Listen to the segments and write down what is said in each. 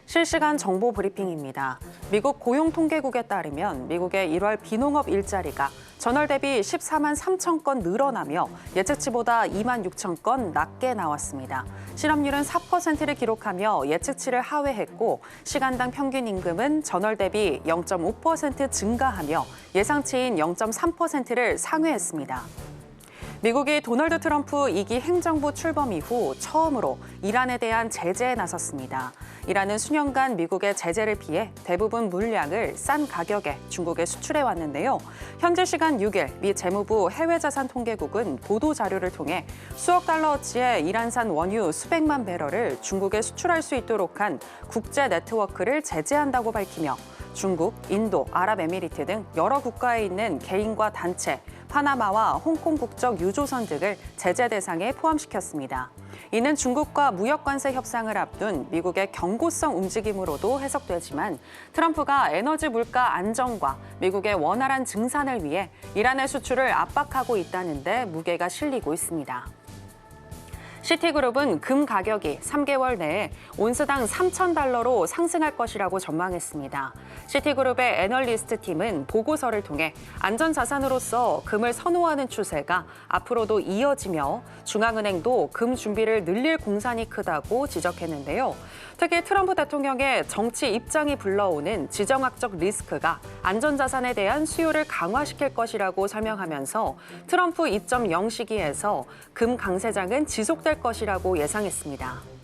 실시간 정보 브리핑입니다. 미국 고용통계국에 따르면 미국의 1월 비농업 일자리가 전월 대비 14만 3천 건 늘어나며 예측치보다 2만 6천 건 낮게 나왔습니다. 실업률은 4%를 기록하며 예측치를 하회했고 시간당 평균 임금은 전월 대비 0.5% 증가하며 예상치인 0.3%를 상회했습니다. 미국이 도널드 트럼프 2기 행정부 출범 이후 처음으로 이란에 대한 제재에 나섰습니다. 이란은 수년간 미국의 제재를 피해 대부분 물량을 싼 가격에 중국에 수출해 왔는데요. 현지 시간 6일 미 재무부 해외자산통계국은 보도자료를 통해 수억 달러어치의 이란산 원유 수백만 배럴을 중국에 수출할 수 있도록 한 국제 네트워크를 제재한다고 밝히며 중국, 인도, 아랍에미리트 등 여러 국가에 있는 개인과 단체, 파나마와 홍콩 국적 유조선 등을 제재 대상에 포함시켰습니다. 이는 중국과 무역관세 협상을 앞둔 미국의 경고성 움직임으로도 해석되지만 트럼프가 에너지 물가 안정과 미국의 원활한 증산을 위해 이란의 수출을 압박하고 있다는 데 무게가 실리고 있습니다. 시티그룹은 금 가격이 3개월 내에 온스당 3,000달러로 상승할 것이라고 전망했습니다. 시티그룹의 애널리스트 팀은 보고서를 통해 안전자산으로서 금을 선호하는 추세가 앞으로도 이어지며 중앙은행도 금 준비를 늘릴 공산이 크다고 지적했는데요. 특히 트럼프 대통령의 정치 입장이 불러오는 지정학적 리스크가 안전자산에 대한 수요를 강화시킬 것이라고 설명하면서 트럼프 2.0 시기에서 금 강세장은 지속될 것이라고 예상했습니다.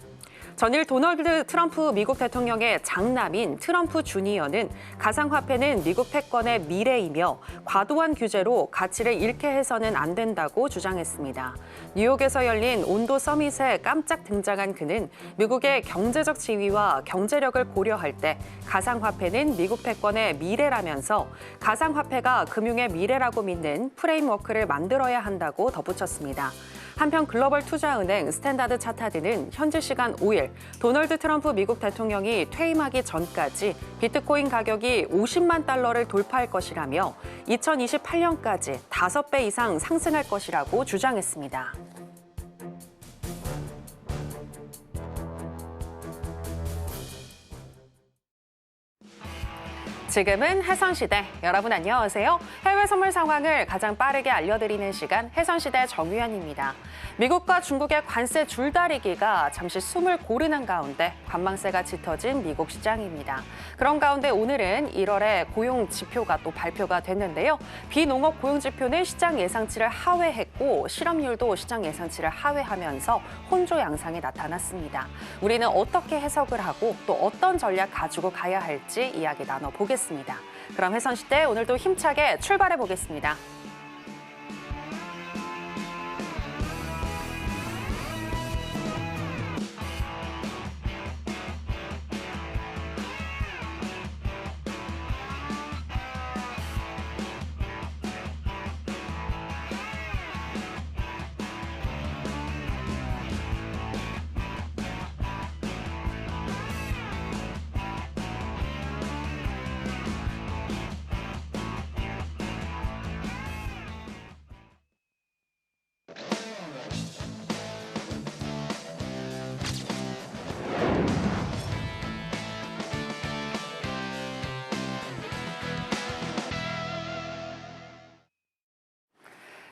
전일 도널드 트럼프 미국 대통령의 장남인 트럼프 주니어는 가상화폐는 미국 패권의 미래이며 과도한 규제로 가치를 잃게 해서는 안 된다고 주장했습니다. 뉴욕에서 열린 온도 서밋에 깜짝 등장한 그는 미국의 경제적 지위와 경제력을 고려할 때 가상화폐는 미국 패권의 미래라면서 가상화폐가 금융의 미래라고 믿는 프레임워크를 만들어야 한다고 덧붙였습니다. 한편 글로벌 투자은행 스탠다드 차타드는 현지 시간 5일 도널드 트럼프 미국 대통령이 퇴임하기 전까지 비트코인 가격이 50만 달러를 돌파할 것이라며 2028년까지 5배 이상 상승할 것이라고 주장했습니다. 지금은 해선시대. 여러분 안녕하세요. 해외 선물 상황을 가장 빠르게 알려드리는 시간 해선시대 정유현입니다. 미국과 중국의 관세 줄다리기가 잠시 숨을 고르는 가운데 관망세가 짙어진 미국 시장입니다. 그런 가운데 오늘은 1월에 고용 지표가 또 발표가 됐는데요. 비농업 고용 지표는 시장 예상치를 하회했고 실업률도 시장 예상치를 하회하면서 혼조 양상이 나타났습니다. 우리는 어떻게 해석을 하고 또 어떤 전략 가지고 가야 할지 이야기 나눠보겠습니다. 그럼 해선시대 오늘도 힘차게 출발해 보겠습니다.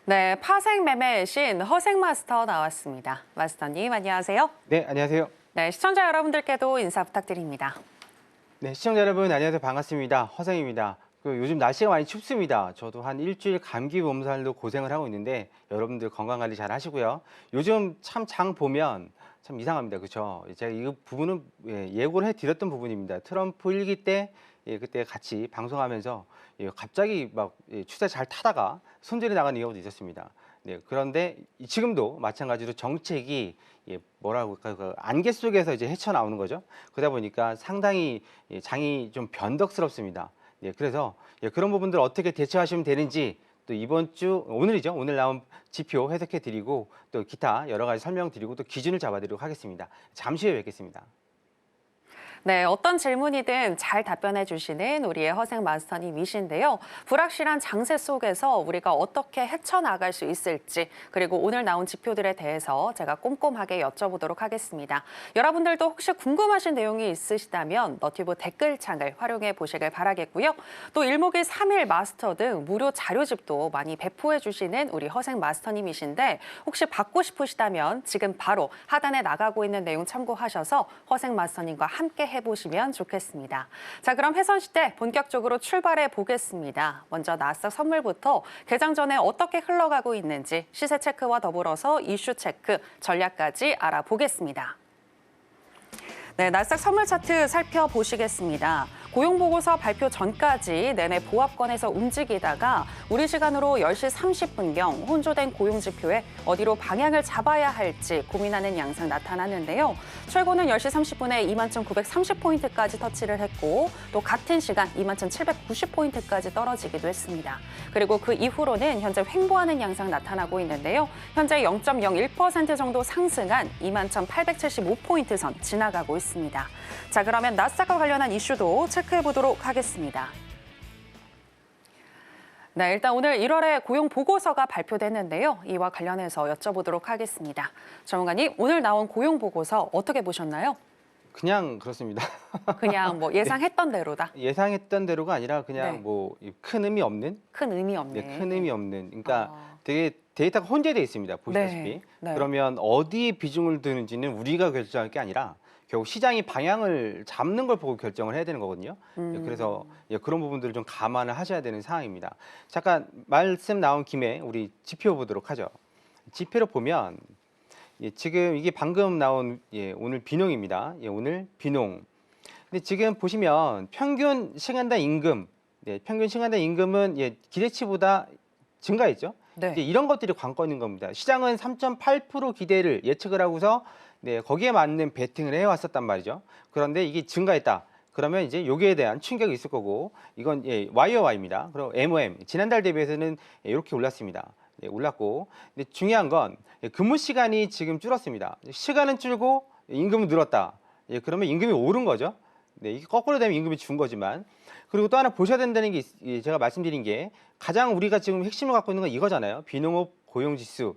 네, 파생 매매의 신 허생 마스터 나왔습니다. 마스터님 안녕하세요. 네, 안녕하세요. 네, 시청자 여러분들께도 인사 부탁드립니다. 네, 시청자 여러분 안녕하세요. 반갑습니다. 허생입니다. 요즘 날씨가 많이 춥습니다. 저도 한 일주일 감기 몸살로 고생을 하고 있는데 여러분들 건강 관리 잘 하시고요. 요즘 참 장 보면 참 이상합니다. 그렇죠? 제가 이 부분은 예고를 해드렸던 부분입니다. 트럼프 1기 때 그때 같이 방송하면서 갑자기 막 추세 잘 타다가 손절이 나가는 경우도 있었습니다. 네, 그런데 지금도 마찬가지로 정책이 뭐라고 할까요? 그 안개 속에서 이제 헤쳐나오는 거죠. 그러다 보니까 상당히 장이 좀 변덕스럽습니다. 네, 그래서 그런 부분들 어떻게 대처하시면 되는지 또 이번 주 오늘이죠. 오늘 나온 지표 해석해 드리고 또 기타 여러 가지 설명 드리고 또 기준을 잡아 드리도록 하겠습니다. 잠시 후에 뵙겠습니다. 네, 어떤 질문이든 잘 답변해 주시는 우리의 허생 마스터님이신데요. 불확실한 장세 속에서 우리가 어떻게 헤쳐나갈 수 있을지, 그리고 오늘 나온 지표들에 대해서 제가 꼼꼼하게 여쭤보도록 하겠습니다. 여러분들도 혹시 궁금하신 내용이 있으시다면 너튜브 댓글창을 활용해 보시길 바라겠고요. 또 일목일 3일 마스터 등 무료 자료집도 많이 배포해 주시는 우리 허생 마스터님이신데 혹시 받고 싶으시다면 지금 바로 하단에 나가고 있는 내용 참고하셔서 허생 마스터님과 함께 해보시면 좋겠습니다. 자, 그럼 해선시대 본격적으로 출발해 보겠습니다. 먼저 나스닥 선물부터 개장 전에 어떻게 흘러가고 있는지 시세 체크와 더불어서 이슈 체크, 전략까지 알아보겠습니다. 네, 나스닥 선물 차트 살펴보시겠습니다. 고용보고서 발표 전까지 내내 보합권에서 움직이다가 우리 시간으로 10시 30분경 혼조된 고용지표에 어디로 방향을 잡아야 할지 고민하는 양상 나타났는데요. 최고는 10시 30분에 21,930포인트까지 터치를 했고 또 같은 시간 21,790포인트까지 떨어지기도 했습니다. 그리고 그 이후로는 현재 횡보하는 양상 나타나고 있는데요. 현재 0.01% 정도 상승한 21,875포인트 선 지나가고 있습니다. 자, 그러면 나스닥과 관련한 이슈도 체크해 보도록 하겠습니다. 네, 일단 오늘 1월에 고용 보고서가 발표됐는데요. 이와 관련해서 여쭤보도록 하겠습니다. 전문가님, 오늘 나온 고용 보고서 어떻게 보셨나요? 그냥 그렇습니다. 그냥 뭐 예상했던 대로다. 예상했던 대로가 아니라 그냥 네. 뭐 큰 의미 없는, 큰 의미 없네. 큰 의미 없는. 그러니까 아. 되게 데이터가 혼재돼 있습니다. 보시다시피. 네, 네. 그러면 어디에 비중을 두는지는 우리가 결정할 게 아니라 결국 시장이 방향을 잡는 걸 보고 결정을 해야 되는 거거든요. 그래서 그런 부분들을 좀 감안을 하셔야 되는 상황입니다. 잠깐 말씀 나온 김에 우리 지표 보도록 하죠. 지표를 보면 지금 이게 방금 나온 오늘 비농입니다. 오늘 비농. 근데 지금 보시면 평균 시간당 임금, 평균 시간당 임금은 기대치보다 증가했죠. 네. 이제 이런 것들이 관건인 겁니다. 시장은 3.8% 기대를 예측을 하고서 거기에 맞는 베팅을 해왔었단 말이죠. 그런데 이게 증가했다. 그러면 이제 여기에 대한 충격이 있을 거고 이건 YOY입니다. 그리고 MOM 지난달 대비해서는 이렇게 올랐습니다. 올랐고 근데 중요한 건 근무 시간이 지금 줄었습니다. 시간은 줄고 임금은 늘었다. 그러면 임금이 오른 거죠. 이게 거꾸로 되면 임금이 준 거지만 그리고 또 하나 보셔야 된다는 게 제가 말씀드린 게 가장 우리가 지금 핵심을 갖고 있는 건 이거잖아요. 비농업 고용지수.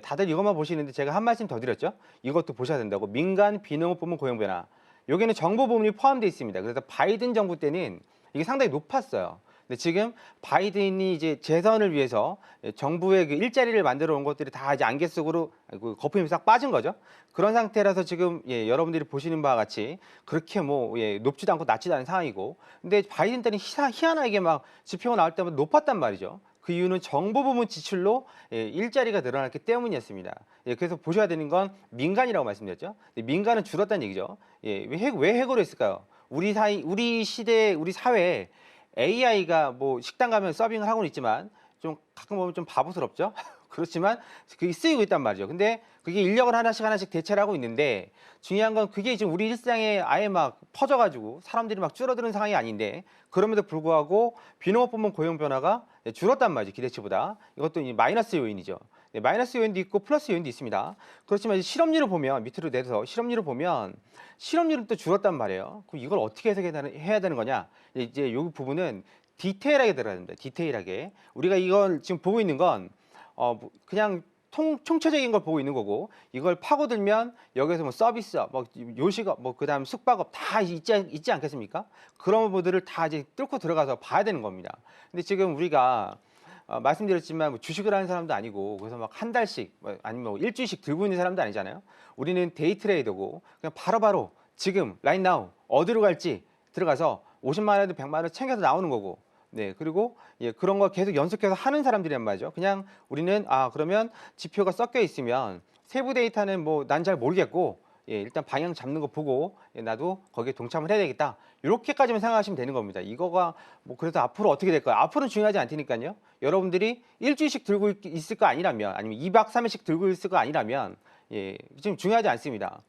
다들 이것만 보시는데 제가 한 말씀 더 드렸죠. 이것도 보셔야 된다고. 민간 비농업 부문 고용 변화. 여기는 정보 부문이 포함되어 있습니다. 그래서 바이든 정부 때는 이게 상당히 높았어요. 근데 지금 바이든이 이제 재선을 위해서 정부의 그 일자리를 만들어 온 것들이 다 이제 안개 속으로 거품이 싹 빠진 거죠. 그런 상태라서 지금 여러분들이 보시는 바와 같이 그렇게 뭐 높지도 않고 낮지도 않은 상황이고, 근데 바이든 때는 희한하게 막 지표가 나올 때마다 높았단 말이죠. 그 이유는 정보 부문 지출로 일자리가 늘어났기 때문이었습니다. 그래서 보셔야 되는 건 민간이라고 말씀드렸죠. 민간은 줄었다는 얘기죠. 왜 해고를 했을까요? 우리 시대, 우리 사회에 AI가 뭐 식당 가면 서빙을 하고는 있지만 좀 가끔 보면 좀 바보스럽죠. 그렇지만 그게 쓰이고 있단 말이죠. 근데 그게 인력을 하나씩 대체를 하고 있는데 중요한 건 그게 지금 우리 일상에 아예 막 퍼져가지고 사람들이 막 줄어드는 상황이 아닌데 그럼에도 불구하고 비농업 부문 고용 변화가 줄었단 말이죠. 기대치보다. 이것도 마이너스 요인이죠. 마이너스 요인도 있고 플러스 요인도 있습니다. 그렇지만 이제 실업률을 보면 밑으로 내려서 실업률을 보면 실업률은 또 줄었단 말이에요. 그럼 이걸 어떻게 해야 되는 거냐? 이제 이 부분은 디테일하게 들어야 됩니다. 디테일하게. 우리가 이걸 지금 보고 있는 건 그냥 총체적인 걸 보고 있는 거고 이걸 파고들면 여기서 뭐 서비스, 뭐 요식업, 뭐 그다음 숙박업 다 있지 않겠습니까? 그런 부분들을 다 이제 뚫고 들어가서 봐야 되는 겁니다. 근데 지금 우리가 말씀드렸지만 뭐 주식을 하는 사람도 아니고 그래서 막 한 달씩 아니면 뭐 일주일씩 들고 있는 사람도 아니잖아요. 우리는 데이 트레이더고 그냥 바로바로 지금 right now 어디로 갈지 들어가서 50만 원에도 100만 원 챙겨서 나오는 거고. 그리고 그런 거 계속 연속해서 하는 사람들이란 말이죠. 그냥 우리는 그러면 지표가 섞여 있으면 세부 데이터는 뭐 난 잘 모르겠고 일단 방향 잡는 거 보고 나도 거기에 동참을 해야 되겠다. 이렇게까지만 생각하시면 되는 겁니다. 이거가 뭐 그래서 앞으로 어떻게 될까요? 앞으로는 중요하지 않다니까요. 여러분들이 일주일씩 들고 있을 거 아니라면 아니면 2박 3일씩 들고 있을 거 아니라면 지금 중요하지 않습니다.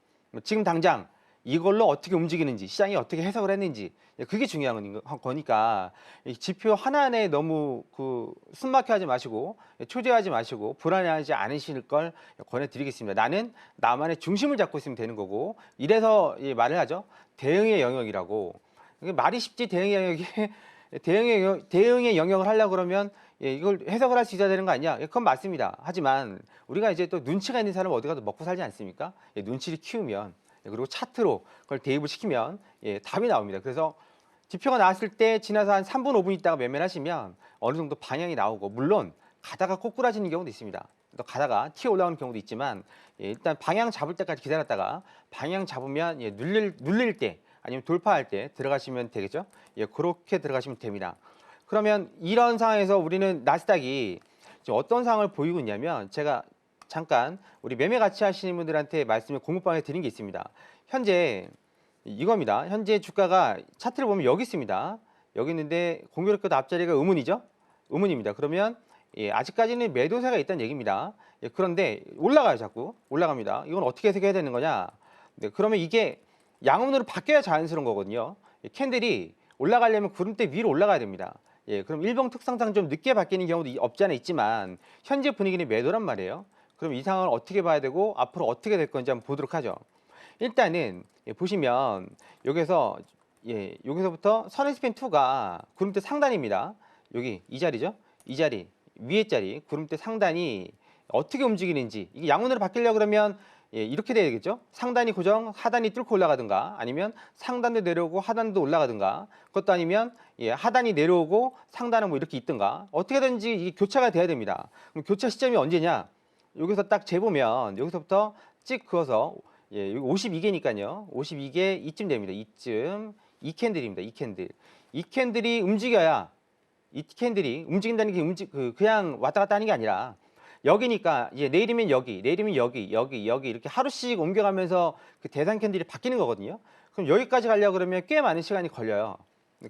지금 당장 이걸로 어떻게 움직이는지, 시장이 어떻게 해석을 했는지, 그게 중요한 거니까 이 지표 하나하나에 너무 숨막혀하지 마시고 초조하지 마시고 불안해하지 않으실 걸 권해드리겠습니다. 나는 나만의 중심을 잡고 있으면 되는 거고, 이래서 말을 하죠. 대응의 영역이라고. 이게 말이 쉽지, 대응의 영역이 대응의 영역을 하려고 그러면 이걸 해석을 할 수 있어야 되는 거 아니야? 그건 맞습니다. 하지만 우리가 이제 또 눈치가 있는 사람은 어디 가도 먹고 살지 않습니까? 눈치를 키우면, 그리고 차트로 그걸 대입을 시키면 답이 나옵니다. 그래서 지표가 나왔을 때 지나서 한 3분, 5분 있다가 매매를 하시면 어느 정도 방향이 나오고, 물론 가다가 꼬꾸라지는 경우도 있습니다. 또 가다가 튀어 올라오는 경우도 있지만 일단 방향 잡을 때까지 기다렸다가 방향 잡으면 눌릴 때 아니면 돌파할 때 들어가시면 되겠죠. 그렇게 들어가시면 됩니다. 그러면 이런 상황에서 우리는 나스닥이 지금 어떤 상황을 보이고 있냐면, 제가 잠깐 우리 매매 같이 하시는 분들한테 말씀을 공부방에 드린 게 있습니다. 현재 이겁니다. 현재 주가가 차트를 보면 여기 있습니다. 여기 있는데 공교롭게도 앞자리가 음운이죠. 음운입니다. 그러면 아직까지는 매도세가 있다는 얘기입니다. 그런데 올라가요. 자꾸 올라갑니다. 이건 어떻게 해석해야 되는 거냐. 그러면 이게 양운으로 바뀌어야 자연스러운 거거든요. 캔들이 올라가려면 구름대 위로 올라가야 됩니다. 그럼 일봉 특성상 좀 늦게 바뀌는 경우도 없지 않아 있지만 현재 분위기는 매도란 말이에요. 그럼 이 상황을 어떻게 봐야 되고 앞으로 어떻게 될 건지 한번 보도록 하죠. 일단은 보시면 여기서부터 선행스팬 2가 구름대 상단입니다. 여기 이 자리죠. 이 자리 위에 자리 구름대 상단이 어떻게 움직이는지, 이게 양운으로 바뀌려고 그러면 이렇게 돼야 되겠죠. 상단이 고정, 하단이 뚫고 올라가든가, 아니면 상단도 내려오고 하단도 올라가든가, 그것도 아니면 하단이 내려오고 상단은 뭐 이렇게 있든가, 어떻게든지 이게 교차가 돼야 됩니다. 그럼 교차 시점이 언제냐? 여기서 딱 재보면 여기서부터 찍 그어서 여기 52개니까요. 52개 이쯤 됩니다. 이쯤 이 캔들입니다. 이 캔들. 이 캔들이 움직여야, 이 캔들이 움직인다는 게 그냥 왔다 갔다 하는 게 아니라, 여기니까 내일이면 여기, 내일이면 여기 이렇게 하루씩 옮겨가면서 그 대상 캔들이 바뀌는 거거든요. 그럼 여기까지 가려고 그러면 꽤 많은 시간이 걸려요.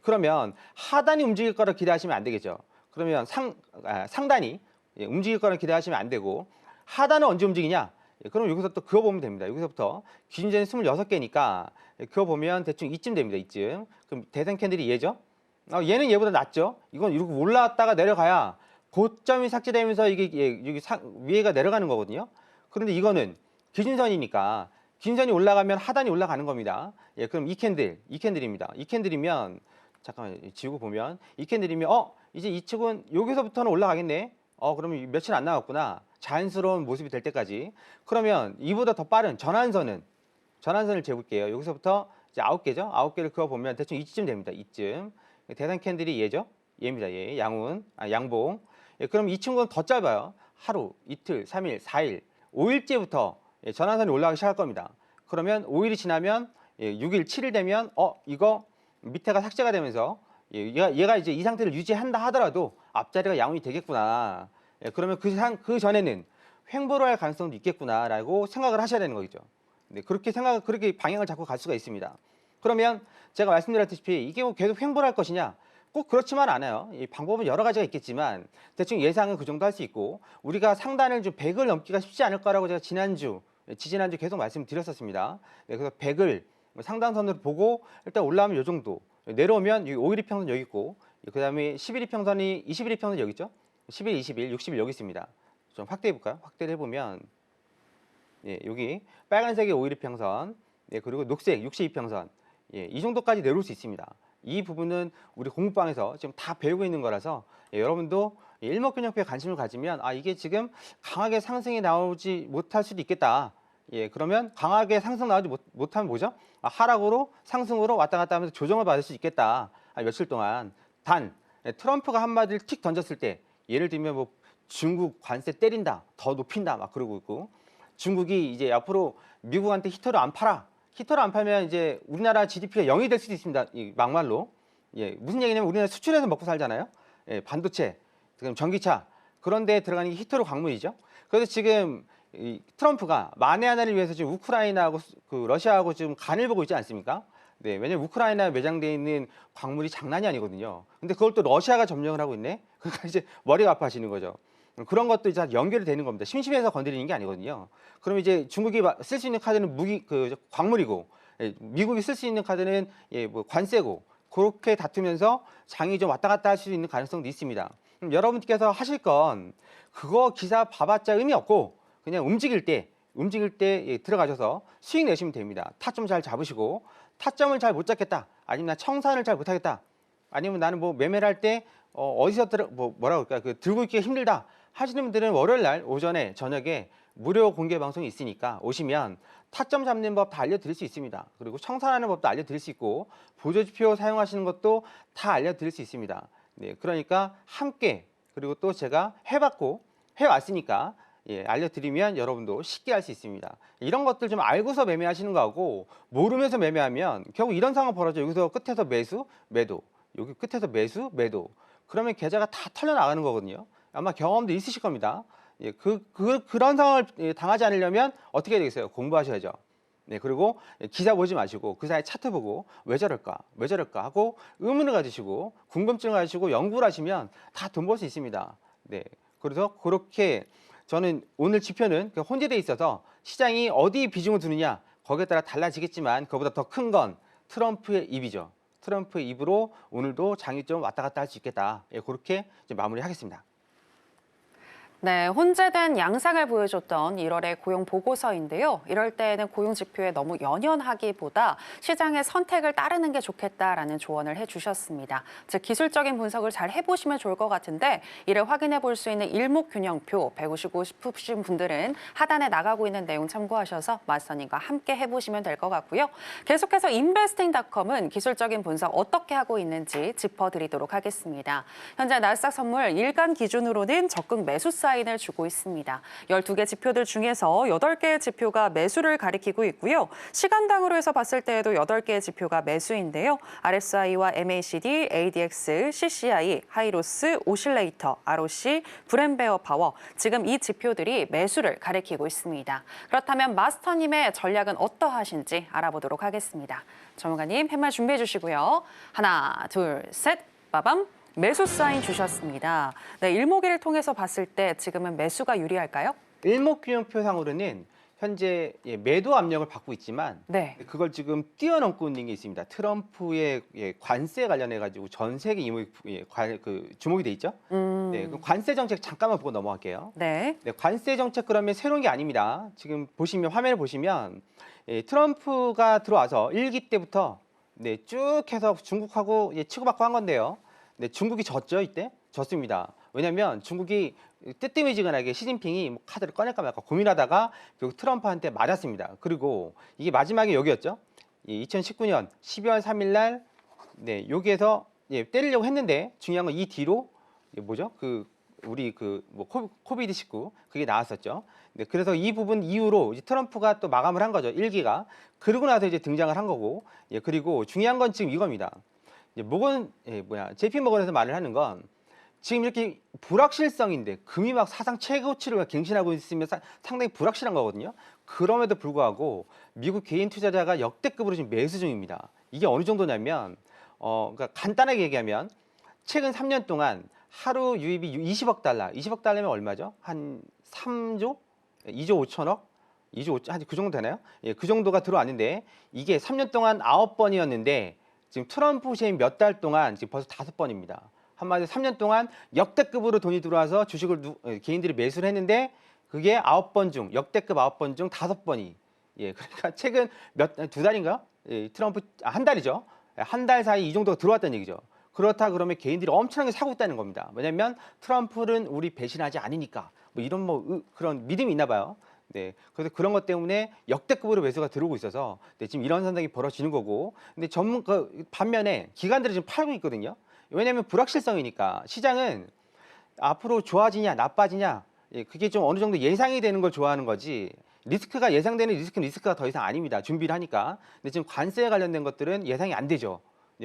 그러면 하단이 움직일 거라 기대하시면 안 되겠죠. 그러면 상단이 움직일 거라 기대하시면 안 되고, 하단은 언제 움직이냐? 그럼 여기서 또 그어보면 됩니다. 여기서부터 기준전이 26개니까 그어보면 대충 이쯤 됩니다. 이쯤. 그럼 대상 캔들이 얘죠. 얘는 얘보다 낫죠. 이건 이렇게 올라왔다가 내려가야 고점이 삭제되면서 이게 여기 위에가 내려가는 거거든요. 그런데 이거는 기준선이니까 기준선이 올라가면 하단이 올라가는 겁니다. 그럼 이 캔들입니다. 이 캔들이면 잠깐만 지우고 보면 이 캔들이면 이제 이 측은 여기서부터는 올라가겠네. 그러면 며칠 안 남았구나. 자연스러운 모습이 될 때까지. 그러면 이보다 더 빠른 전환선을 재볼게요. 여기서부터 이제 9개죠. 9개를 그어보면 대충 이쯤 됩니다. 이쯤. 대상 캔들이 얘죠. 얘입니다. 얘. 양운, 양봉. 그럼 이 친구는 더 짧아요. 하루, 이틀, 3일, 4일, 5일째부터 전환선이 올라가기 시작할 겁니다. 그러면 5일이 지나면 6일, 7일 되면 이거 밑에가 삭제가 되면서 얘가 이제 이 상태를 유지한다 하더라도 앞자리가 양운이 되겠구나. 그러면 그 전에는 횡보를 할 가능성도 있겠구나라고 생각을 하셔야 되는 거죠. 그렇게 방향을 잡고 갈 수가 있습니다. 그러면 제가 말씀드렸다시피 이게 뭐 계속 횡보를 할 것이냐? 꼭 그렇지만 않아요. 이 방법은 여러 가지가 있겠지만 대충 예상은 그 정도 할 수 있고, 우리가 상단을 좀 100을 넘기가 쉽지 않을 거라고 제가 지지난주 계속 말씀드렸었습니다. 그래서 100을 상단선으로 보고 일단 올라오면 이 정도, 내려오면 5일 이평선 여기 있고, 그 다음에 10일 이평선이 20일 이평선 여기 있죠. 10일, 20일, 60일 여기 있습니다. 좀 확대해 볼까요? 확대를 해보면 여기 빨간색이 5일 이평선, 그리고 녹색 60일 이평선, 이 정도까지 내려올 수 있습니다. 이 부분은 우리 공부방에서 지금 다 배우고 있는 거라서 여러분도 일목균형표에 관심을 가지면 이게 지금 강하게 상승이 나오지 못할 수도 있겠다. 그러면 강하게 상승 나오지 못하면 뭐죠? 하락으로 상승으로 왔다 갔다 하면서 조정을 받을 수 있겠다. 며칠 동안. 단 트럼프가 한마디를 틱 던졌을 때, 예를 들면 뭐 중국 관세 때린다, 더 높인다 막 그러고 있고, 중국이 이제 앞으로 미국한테 히터를 안 팔아. 히터를 안 팔면 이제 우리나라 GDP가 0이 될 수도 있습니다. 막말로. 무슨 얘기냐면 우리나라 수출해서 먹고 살잖아요. 반도체, 그럼 전기차, 그런 데 들어가는 게 히터로 광물이죠. 그래서 지금 이 트럼프가 만에 하나를 위해서 지금 우크라이나하고 러시아하고 지금 간을 보고 있지 않습니까? 왜냐면 우크라이나에 매장되어 있는 광물이 장난이 아니거든요. 근데 그걸 또 러시아가 점령을 하고 있네. 그러니까 이제 머리가 아파하시는 거죠. 그런 것도 이제 연결이 되는 겁니다. 심심해서 건드리는 게 아니거든요. 그럼 이제 중국이 쓸 수 있는 카드는 광물이고, 미국이 쓸 수 있는 카드는 뭐 관세고 그렇게 다투면서 장이 좀 왔다 갔다 할 수 있는 가능성도 있습니다. 그럼 여러분께서 하실 건 그거 기사 봐봤자 의미 없고 그냥 움직일 때 들어가셔서 수익 내시면 됩니다. 타점 잘 잡으시고 타점을 잘 못 잡겠다. 아니면 나 청산을 잘 못하겠다. 아니면 나는 뭐 매매를 할 때 어디서 뭐라고 할까 들고 있기가 힘들다 하시는 분들은 월요일 날 오전에 저녁에 무료 공개 방송이 있으니까 오시면 타점 잡는 법 다 알려드릴 수 있습니다. 그리고 청산하는 법도 알려드릴 수 있고 보조지표 사용하시는 것도 다 알려드릴 수 있습니다. 네, 그러니까 함께 그리고 또 제가 해왔으니까 알려드리면 여러분도 쉽게 할 수 있습니다. 이런 것들 좀 알고서 매매하시는 거하고 모르면서 매매하면 결국 이런 상황 벌어져. 여기서 끝에서 매수, 매도, 여기 끝에서 매수, 매도. 그러면 계좌가 다 털려나가는 거거든요. 아마 경험도 있으실 겁니다. 그런 상황을 당하지 않으려면 어떻게 해야 되겠어요? 공부하셔야죠. 네, 그리고 기사 보지 마시고 그 사이 차트 보고 왜 저럴까 하고 의문을 가지시고 궁금증을 가지시고 연구를 하시면 다 돈 벌 수 있습니다. 네, 그래서 그렇게 저는 오늘 지표는 혼재돼 있어서 시장이 어디 비중을 두느냐 거기에 따라 달라지겠지만 그보다 더 큰 건 트럼프의 입이죠. 트럼프의 입으로 오늘도 장이 좀 왔다 갔다 할 수 있겠다. 그렇게 이제 마무리하겠습니다. 네, 혼재된 양상을 보여줬던 1월의 고용 보고서인데요. 이럴 때에는 고용 지표에 너무 연연하기보다 시장의 선택을 따르는 게 좋겠다라는 조언을 해주셨습니다. 즉 기술적인 분석을 잘 해보시면 좋을 것 같은데 이를 확인해 볼 수 있는 일목균형표 배우시고 싶으신 분들은 하단에 나가고 있는 내용 참고하셔서 마스터님과 함께 해보시면 될 것 같고요. 계속해서 investing.com은 기술적인 분석 어떻게 하고 있는지 짚어드리도록 하겠습니다. 현재 나스닥 선물 일간 기준으로는 적극 매수 사인을 주고 있습니다. 12개 지표들 중에서 8개의 지표가 매수를 가리키고 있고요. 시간당으로 해서 봤을 때에도 8개의 지표가 매수인데요. RSI와 MACD, ADX, CCI, 하이로스, 오실레이터, ROC, 브랜베어 파워 지금 이 지표들이 매수를 가리키고 있습니다. 그렇다면 마스터님의 전략은 어떠하신지 알아보도록 하겠습니다. 전문가님 팻말 준비해 주시고요. 하나, 둘, 셋, 빠밤. 매수 사인 주셨습니다. 네, 일목일을 통해서 봤을 때 지금은 매수가 유리할까요? 일목균형표상으로는 현재 매도 압력을 받고 있지만 네. 그걸 지금 뛰어넘고 있는 게 있습니다. 트럼프의 관세 관련해 가지고 전 세계 이목이 주목이 돼 있죠. 네, 그 관세 정책 잠깐만 보고 넘어갈게요. 네. 네, 관세 정책 그러면 새로운 게 아닙니다. 지금 보시면 화면을 보시면 트럼프가 들어와서 1기 때부터 쭉 해서 중국하고 치고받고 한 건데요. 네, 중국이 졌죠, 이때? 졌습니다. 왜냐면 중국이 뜨뜨미지근하게 시진핑이 뭐 카드를 꺼낼까 말까 고민하다가 결국 트럼프한테 맞았습니다. 그리고 이게 마지막에 여기였죠. 2019년 12월 3일 날 여기에서 때리려고 했는데 중요한 건 이 뒤로 뭐죠? 우리 코비드19 그게 나왔었죠. 네, 그래서 이 부분 이후로 이제 트럼프가 또 마감을 한 거죠. 1기가. 그러고 나서 이제 등장을 한 거고. 그리고 중요한 건 지금 이겁니다. JP 모건에서 말을 하는 건 지금 이렇게 불확실성인데 금이 막 사상 최고치를 갱신하고 있으면 상당히 불확실한 거거든요. 그럼에도 불구하고 미국 개인 투자자가 역대급으로 지금 매수 중입니다. 이게 어느 정도냐면 그러니까 간단하게 얘기하면 최근 3년 동안 하루 유입이 20억 달러, 20억 달러면 얼마죠? 한 3조? 2조 5천억? 2조 5천, 한 그 정도 되나요? 그 정도가 들어왔는데 이게 3년 동안 9번이었는데 지금 트럼프 재임 몇 달 동안 지금 벌써 5번입니다. 한마디로 3년 동안 역대급으로 돈이 들어와서 주식을 개인들이 매수를 했는데 그게 9번 중 역대급 9번 중 5번이 그러니까 최근 두 달인가? 트럼프 한 달이죠. 한 달 사이 이 정도가 들어왔다는 얘기죠. 그렇다 그러면 개인들이 엄청나게 사고 있다는 겁니다. 왜냐하면 트럼프는 우리 배신하지 않으니까 뭐 이런 그런 믿음이 있나 봐요. 네, 그래서 그런 것 때문에 역대급으로 매수가 들어오고 있어서 지금 이런 현상이 벌어지는 거고, 근데 반면에 기관들이 지금 팔고 있거든요. 왜냐하면 불확실성이니까 시장은 앞으로 좋아지냐 나빠지냐 그게 좀 어느 정도 예상이 되는 걸 좋아하는 거지. 리스크가 예상되는 리스크가 더 이상 아닙니다. 준비를 하니까. 근데 지금 관세에 관련된 것들은 예상이 안 되죠.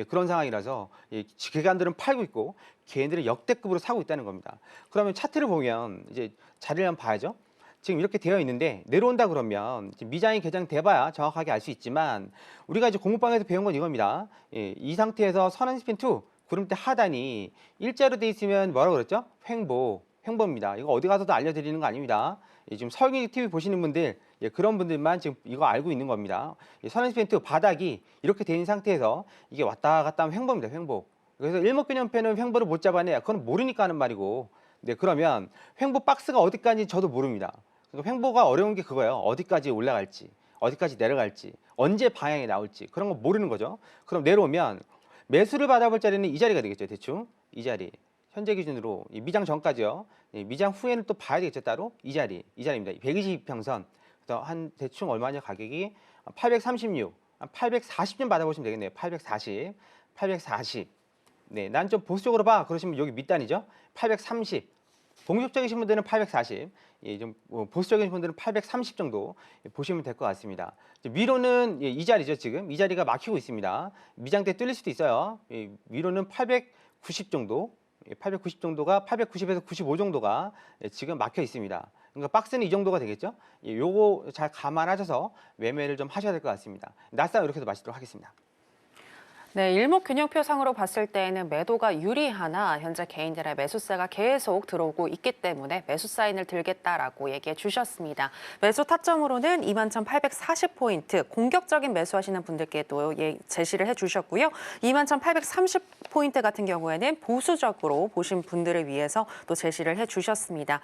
그런 상황이라서 기관들은 팔고 있고 개인들은 역대급으로 사고 있다는 겁니다. 그러면 차트를 보면 이제 자리를 한번 봐야죠. 지금 이렇게 되어 있는데 내려온다 그러면 미장이 개장돼봐야 정확하게 알 수 있지만 우리가 이제 공부방에서 배운 건 이겁니다. 이 상태에서 선언스핀2 구름대 하단이 일자로 돼 있으면 뭐라고 그랬죠? 횡보입니다. 이거 어디 가서도 알려드리는 거 아닙니다. 지금 설기 TV 보시는 분들 예, 그런 분들만 지금 이거 알고 있는 겁니다. 선행시 밴드 바닥이 이렇게 돼 있는 상태에서 이게 왔다 갔다 하면 횡보입니다. 횡보. 그래서 일목균형표는 횡보를 못 잡아내. 그건 모르니까 하는 말이고. 네, 그러면 횡보 박스가 어디까지 저도 모릅니다. 그러니까 횡보가 어려운 게 그거예요. 어디까지 올라갈지, 어디까지 내려갈지, 언제 방향이 나올지 그런 거 모르는 거죠. 그럼 내려오면 매수를 받아볼 자리는 이 자리가 되겠죠. 대충 이 자리. 현재 기준으로 미장 전까지요. 미장 후에는 또 봐야 되겠죠. 따로 이 자리입니다. 122평선. 그래서 한 대충 얼마냐 가격이 836, 840점 받아보시면 되겠네요. 840. 네, 난 좀 보수적으로 봐. 그러시면 여기 밑단이죠. 830. 공격적이신 분들은 840. 예, 좀 보수적인 분들은 830 정도 보시면 될 것 같습니다. 위로는 이 자리죠. 지금 이 자리가 막히고 있습니다. 미장 때 뚫릴 수도 있어요. 위로는 890 정도. 890 정도가 890에서 95 정도가 지금 막혀 있습니다. 그러니까 박스는 이 정도가 되겠죠. 요거 잘 감안하셔서 매매를 좀 하셔야 될 것 같습니다. 나스닥 이렇게 해서 마치도록 하겠습니다. 네, 일목균형표상으로 봤을 때에는 매도가 유리하나 현재 개인들의 매수세가 계속 들어오고 있기 때문에 매수 사인을 들겠다라고 얘기해 주셨습니다. 매수 타점으로는 21,840포인트, 공격적인 매수하시는 분들께도 제시를 해주셨고요. 21,830포인트 같은 경우에는 보수적으로 보신 분들을 위해서 또 제시를 해주셨습니다.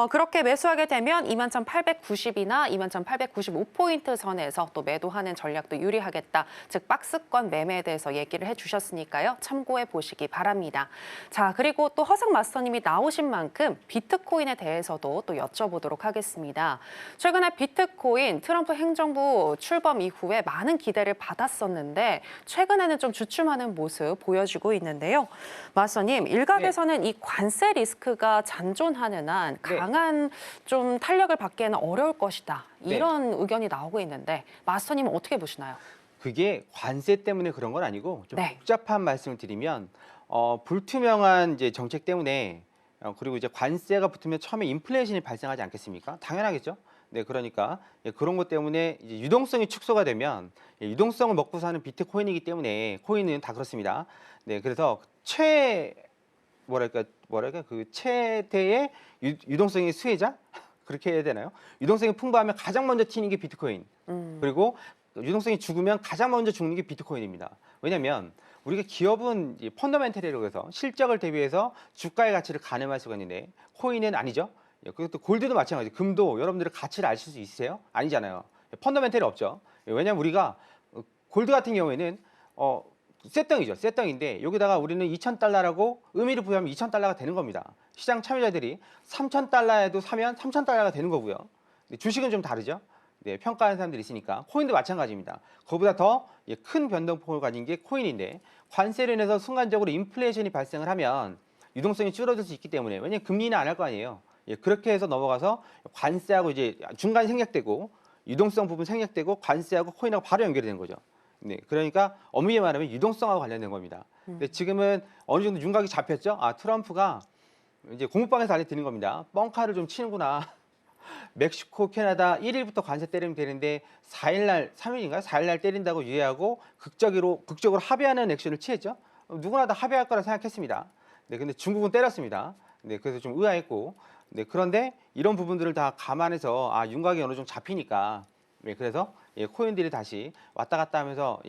그렇게 매수하게 되면 21,890이나 21,895포인트 선에서 또 매도하는 전략도 유리하겠다. 즉 박스권 매매에 대해서 얘기를 해주셨으니까요. 참고해 보시기 바랍니다. 자, 그리고 또 허상 마스터님이 나오신 만큼 비트코인에 대해서도 또 여쭤보도록 하겠습니다. 최근에 비트코인 트럼프 행정부 출범 이후에 많은 기대를 받았었는데 최근에는 좀 주춤하는 모습 보여주고 있는데요. 마스터님, 일각에서는 이 관세 리스크가 잔존하는 한 강한 좀 탄력을 받기에는 어려울 것이다. 이런 의견이 나오고 있는데 마스터님은 어떻게 보시나요? 그게 관세 때문에 그런 건 아니고 좀 복잡한 말씀을 드리면 불투명한 이제 정책 때문에 그리고 이제 관세가 붙으면 처음에 인플레이션이 발생하지 않겠습니까? 당연하겠죠. 네, 그러니까 그런 것 때문에 이제 유동성이 축소가 되면 유동성을 먹고 사는 비트코인이기 때문에 코인은 다 그렇습니다. 네, 그래서 뭐랄까 그 최대의 유동성의 수혜자 그렇게 해야 되나요? 유동성이 풍부하면 가장 먼저 튀는 게 비트코인. 그리고 유동성이 죽으면 가장 먼저 죽는 게 비트코인입니다. 왜냐하면 우리가 기업은 펀더멘털이라고 해서 실적을 대비해서 주가의 가치를 가늠할 수가 있는데 코인은 아니죠. 그것도 골드도 마찬가지. 금도 여러분들의 가치를 아실 수 있으세요? 아니잖아요. 펀더멘털이 없죠. 왜냐하면 우리가 골드 같은 경우에는 셋덩이죠. 셋덩인데 여기다가 우리는 2,000달러라고 의미를 부여하면 2,000달러가 되는 겁니다. 시장 참여자들이 3,000달러에도 사면 3,000달러가 되는 거고요. 주식은 좀 다르죠. 네, 평가하는 사람들이 있으니까 코인도 마찬가지입니다. 그보다 더 큰 변동폭을 가진 게 코인인데 관세로 인해서 순간적으로 인플레이션이 발생을 하면 유동성이 줄어들 수 있기 때문에 왜냐하면 금리는 안 할 거 아니에요. 그렇게 해서 넘어가서 관세하고 이제 중간 생략되고 유동성 부분 생략되고 관세하고 코인하고 바로 연결이 되는 거죠. 네, 그러니까 엄밀히 말하면 유동성하고 관련된 겁니다. 근데 지금은 어느 정도 윤곽이 잡혔죠. 아, 트럼프가 이제 공부방에서 알려드리는 겁니다. 뻥카를 좀 치는구나. 멕시코, 캐나다 1일부터 관세 때리면 되는데 4일날, 3일인가요? 4일날 때린다고 유예하고 극적으로 합의하는 액션을 취했죠. 누구나 다 합의할 거라 생각했습니다. 네, 근데 중국은 때렸습니다. 네, 그래서 좀 의아했고, 네, 그런데 이런 부분들을 다 감안해서 아, 윤곽이 어느 정도 잡히니까, 네, 그래서 코인들이 다시 왔다 갔다 하면서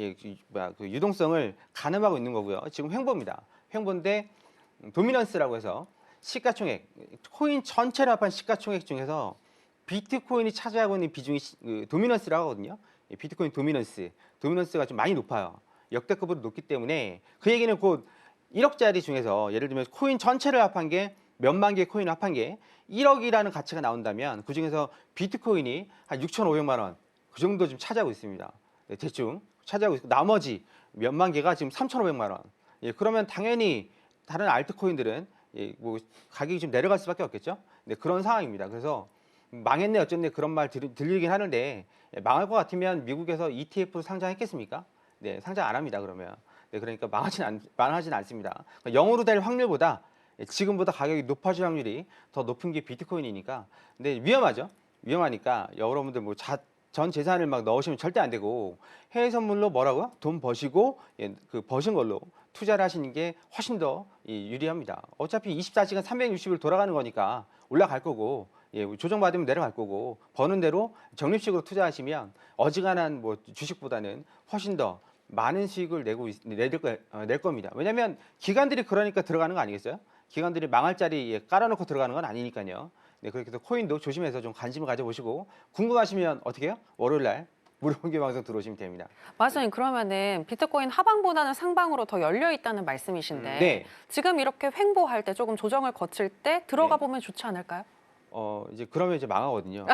그 유동성을 가늠하고 있는 거고요. 지금 횡보입니다. 횡보인데 도미넌스라고 해서 시가총액, 코인 전체를 합한 시가총액 중에서 비트코인이 차지하고 있는 비중이 도미넌스라고 하거든요. 비트코인 도미넌스가 좀 많이 높아요. 역대급으로 높기 때문에 그 얘기는 곧 1억짜리 중에서 예를 들면 코인 전체를 합한 게 몇만 개의 코인을 합한 게 1억이라는 가치가 나온다면 그중에서 비트코인이 한 6,500만 원 그 정도 좀 차지하고 있습니다. 네, 대충 차지하고 있고 나머지 몇만 개가 지금 3,500만 원. 그러면 당연히 다른 알트코인들은 뭐 가격이 좀 내려갈 수밖에 없겠죠. 네, 그런 상황입니다. 그래서 망했네 어쨌네 그런 말 들리긴 하는데 망할 것 같으면 미국에서 ETF로 상장했겠습니까? 네, 상장 안 합니다. 그러면 그러니까 망하진 않습니다. 그러니까 0으로 될 확률보다 지금보다 가격이 높아질 확률이 더 높은 게 비트코인이니까. 근데 위험하죠. 위험하니까 여러분들 뭐 전 재산을 막 넣으시면 절대 안 되고 해외 선물로 뭐라고요? 돈 버시고 그 버신 걸로 투자를 하시는 게 훨씬 더 유리합니다. 어차피 24시간 360일 돌아가는 거니까 올라갈 거고 조정받으면 내려갈 거고 버는 대로 적립식으로 투자하시면 어지간한 뭐 주식보다는 훨씬 더 많은 수익을 낼 겁니다. 왜냐하면 기관들이 그러니까 들어가는 거 아니겠어요? 기관들이 망할 자리에 깔아놓고 들어가는 건 아니니까요. 네, 그렇게 해서 코인도 조심해서 좀 관심을 가져보시고 궁금하시면 어떻게 해요? 월요일 날 무료 공개 방송 들어오시면 됩니다. 마스터님, 그러면은 비트코인 하방보다는 상방으로 더 열려 있다는 말씀이신데 네. 지금 이렇게 횡보할 때 조금 조정을 거칠 때 들어가 네. 보면 좋지 않을까요? 이제 그러면 이제 망하거든요.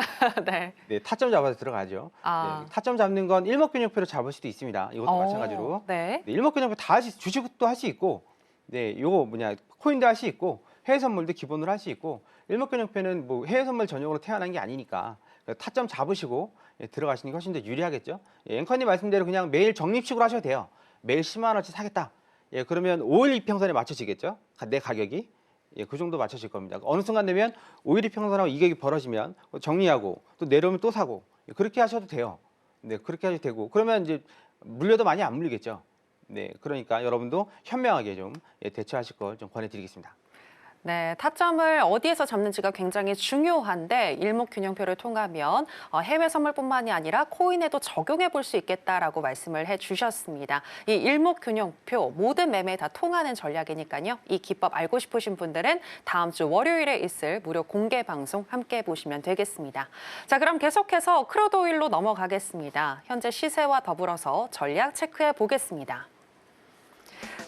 네. 네, 타점 잡아서 들어가죠. 아. 네, 타점 잡는 건 일목균형표로 잡을 수도 있습니다. 이것도 마찬가지로. 네. 네, 일목균형표 다 할 수, 주식도 할 수 있고, 네, 요거 코인도 할 수 있고, 해외 선물도 기본으로 할 수 있고, 일목균형표는 뭐 해외 선물 전용으로 태어난 게 아니니까 타점 잡으시고 들어가시는 게 훨씬 더 유리하겠죠. 앵커님 말씀대로 그냥 매일 적립식으로 하셔도 돼요. 매일 10만 원치 사겠다. 그러면 5일 이평선에 맞춰지겠죠. 내 가격이. 그 정도 맞춰질 겁니다. 어느 순간 되면 5일 이평선하고 이격이 벌어지면 정리하고 또 내려오면 또 사고 그렇게 하셔도 돼요. 네, 그렇게 하셔도 되고 그러면 이제 물려도 많이 안 물리겠죠. 네, 그러니까 여러분도 현명하게 좀 대처하실 걸 좀 권해드리겠습니다. 네, 타점을 어디에서 잡는지가 굉장히 중요한데 일목균형표를 통하면 해외 선물뿐만이 아니라 코인에도 적용해 볼 수 있겠다라고 말씀을 해주셨습니다. 이 일목균형표 모든 매매에 다 통하는 전략이니까요. 이 기법 알고 싶으신 분들은 다음 주 월요일에 있을 무료 공개 방송 함께 보시면 되겠습니다. 자, 그럼 계속해서 크루드 오일로 넘어가겠습니다. 현재 시세와 더불어서 전략 체크해 보겠습니다.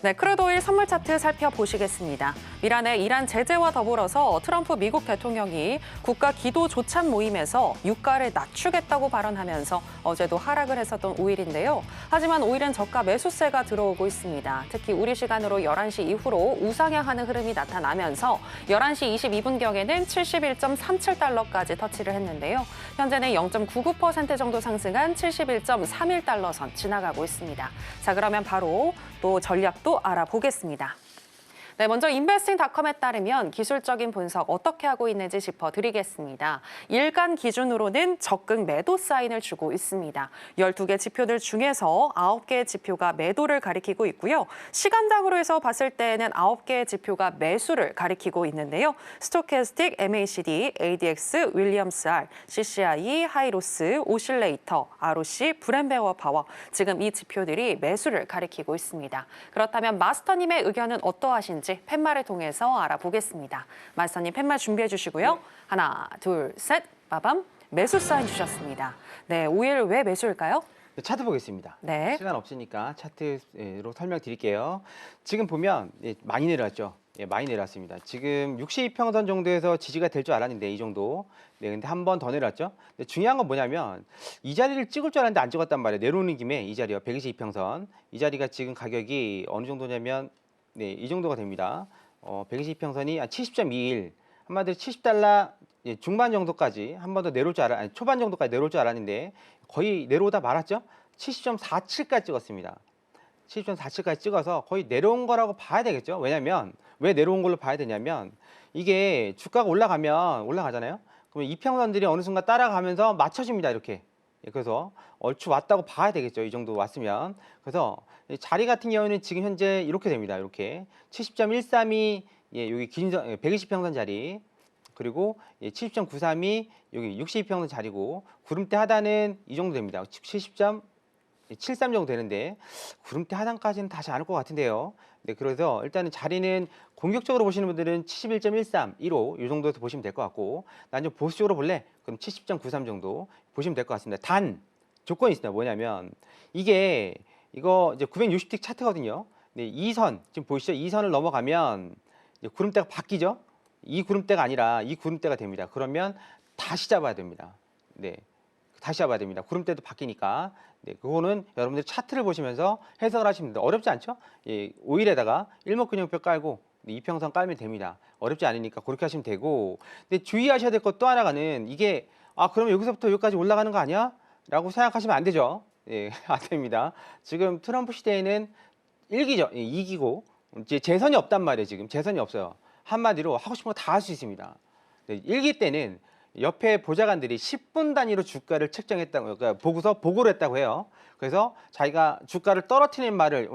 네, 크루드 오일 선물 차트 살펴보시겠습니다. 이란의 이란 제재와 더불어서 트럼프 미국 대통령이 국가 기도 조찬 모임에서 유가를 낮추겠다고 발언하면서 어제도 하락을 했었던 오일인데요. 하지만 오일은 저가 매수세가 들어오고 있습니다. 특히 우리 시간으로 11시 이후로 우상향하는 흐름이 나타나면서 11시 22분경에는 71.37달러까지 터치를 했는데요. 현재는 0.99% 정도 상승한 71.31달러 선 지나가고 있습니다. 자, 그러면 바로 또 전략도 알아보겠습니다. 네, 먼저 인베스팅닷컴에 따르면 기술적인 분석 어떻게 하고 있는지 짚어드리겠습니다. 일간 기준으로는 적극 매도 사인을 주고 있습니다. 12개 지표들 중에서 9개의 지표가 매도를 가리키고 있고요. 시간당으로 해서 봤을 때에는 9개의 지표가 매수를 가리키고 있는데요. 스토캐스틱, MACD, ADX, 윌리엄스 R, CCI, 하이로스, 오실레이터, ROC, 브랜베어 파워 지금 이 지표들이 매수를 가리키고 있습니다. 그렇다면 마스터님의 의견은 어떠하신지 팻말을 통해서 알아보겠습니다. 마스터님 팻말 준비해 주시고요. 하나, 둘, 셋, 빠밤. 매수 사인 주셨습니다. 네, 오일 왜 매수일까요? 차트 보겠습니다. 네. 시간 없으니까 차트로 설명드릴게요. 지금 보면 많이 내려왔죠. 많이 내려왔습니다. 지금 62평선 정도에서 지지가 될 줄 알았는데 이 정도. 네, 근데 한 번 더 내려왔죠. 근데 중요한 건 뭐냐면 이 자리를 찍을 줄 알았는데 안 찍었단 말이에요. 내려오는 김에 이 자리요. 122평선. 이 자리가 지금 가격이 어느 정도냐면 네, 이 정도가 됩니다. 120평선이 70.21, 한마디로 70달러 중반 정도까지 한 번 더 내려올 줄 아니 초반 정도까지 내려올 줄 알았는데 거의 내려오다 말았죠. 70.47까지 찍었습니다. 70.47까지 찍어서 거의 내려온 거라고 봐야 되겠죠. 왜냐면 왜 내려온 걸로 봐야 되냐면 이게 주가가 올라가잖아요. 그러면 이평선들이 어느 순간 따라가면서 맞춰집니다. 이렇게. 그래서 얼추 왔다고 봐야 되겠죠. 이 정도 왔으면. 그래서 자리 같은 경우는 지금 현재 이렇게 됩니다. 이렇게 70.132 여기 긴 120평선 자리 그리고 70.932 여기 62평선 자리고 구름대 하단은 이 정도 됩니다. 70.73 정도 되는데 구름대 하단까지는 다시 않을 것 같은데요. 네, 그래서 일단은 자리는 공격적으로 보시는 분들은 71.13, 1호 이 정도에서 보시면 될 것 같고 난 좀 보수적으로 볼래? 그럼 70.93 정도 보시면 될 것 같습니다. 단 조건이 있습니다. 뭐냐면 이거 이제 960틱 차트거든요. 네, 이 선 지금 보이시죠? 이 선을 넘어가면 이제 구름대가 바뀌죠. 이 구름대가 아니라 이 구름대가 됩니다. 그러면 다시 잡아야 됩니다. 네, 다시 잡아야 됩니다. 구름대도 바뀌니까. 네, 그거는 여러분들이 차트를 보시면서 해석을 하시면 됩니다. 어렵지 않죠? 오일에다가 일목균형표 깔고 이평선 깔면 됩니다. 어렵지 않으니까 그렇게 하시면 되고. 근데 주의하셔야 될 것 또 하나가는 이게 그러면 여기서부터 여기까지 올라가는 거 아니야? 라고 생각하시면 안 되죠. 예, 안 됩니다. 지금 트럼프 시대에는 1기죠. 2기고 이제 재선이 없단 말이에요. 지금 재선이 없어요. 한마디로 하고 싶은 거 다 할 수 있습니다. 네, 1기 때는 옆에 보좌관들이 10분 단위로 주가를 책정했다고, 그러니까 보고를 했다고 해요. 그래서 자기가 주가를 떨어뜨리는 말을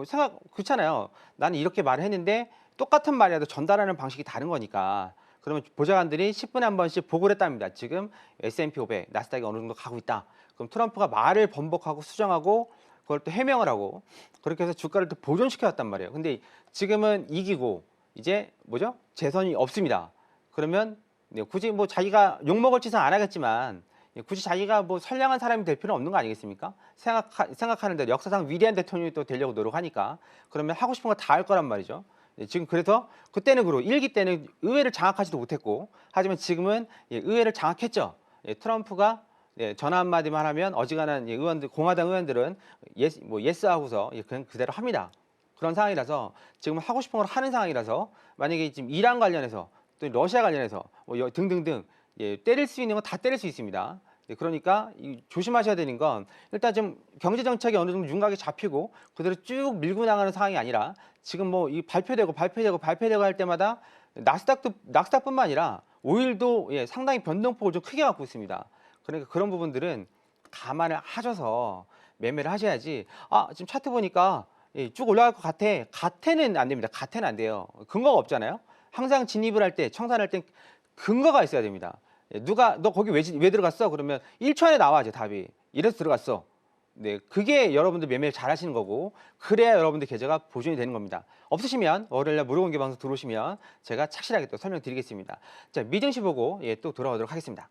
그렇잖아요. 나는 이렇게 말을 했는데 똑같은 말이라도 전달하는 방식이 다른 거니까 그러면 보좌관들이 10분에 한 번씩 보고를 했답니다. 지금 S&P 500, 나스닥이 어느 정도 가고 있다. 그럼 트럼프가 말을 번복하고 수정하고 그걸 또 해명을 하고 그렇게 해서 주가를 또 보존시켜왔단 말이에요. 근데 지금은 이기고 이제 뭐죠? 재선이 없습니다. 그러면 굳이 뭐 자기가 욕먹을 짓은 안 하겠지만 굳이 자기가 뭐 선량한 사람이 될 필요는 없는 거 아니겠습니까? 생각하는 대로 역사상 위대한 대통령이 또 되려고 노력하니까 그러면 하고 싶은 거 다 할 거란 말이죠. 지금 그래서 그때는 그러고 일기 때는 의회를 장악하지도 못했고 하지만 지금은 의회를 장악했죠. 트럼프가 전화 한마디만 하면 어지간한 의원들, 공화당 의원들은 예스 하고서 그냥 그대로 합니다. 그런 상황이라서 지금 하고 싶은 걸 하는 상황이라서 만약에 지금 이란 관련해서 또 러시아 관련해서 뭐 등등등 때릴 수 있는 건 다 때릴 수 있습니다. 그러니까 조심하셔야 되는 건 일단 좀 경제 정책이 어느 정도 윤곽이 잡히고 그대로 쭉 밀고 나가는 상황이 아니라 지금 뭐 이 발표되고 할 때마다 나스닥뿐만 아니라 오일도 상당히 변동폭을 좀 크게 갖고 있습니다. 그러니까 그런 부분들은 감안을 하셔서 매매를 하셔야지. 지금 차트 보니까 쭉 올라갈 것 같아는 안 됩니다. 같아는 안 돼요. 근거가 없잖아요. 항상 진입을 할 때, 청산할 때 근거가 있어야 됩니다. 너 거기 왜 들어갔어? 그러면 1초 안에 나와야죠, 답이. 이래서 들어갔어. 네, 그게 여러분들 매매를 잘 하시는 거고, 그래야 여러분들 계좌가 보존이 되는 겁니다. 없으시면 월요일날 무료 공개 방송 들어오시면 제가 착실하게 또 설명드리겠습니다. 자, 미증시 보고 또 돌아오도록 하겠습니다.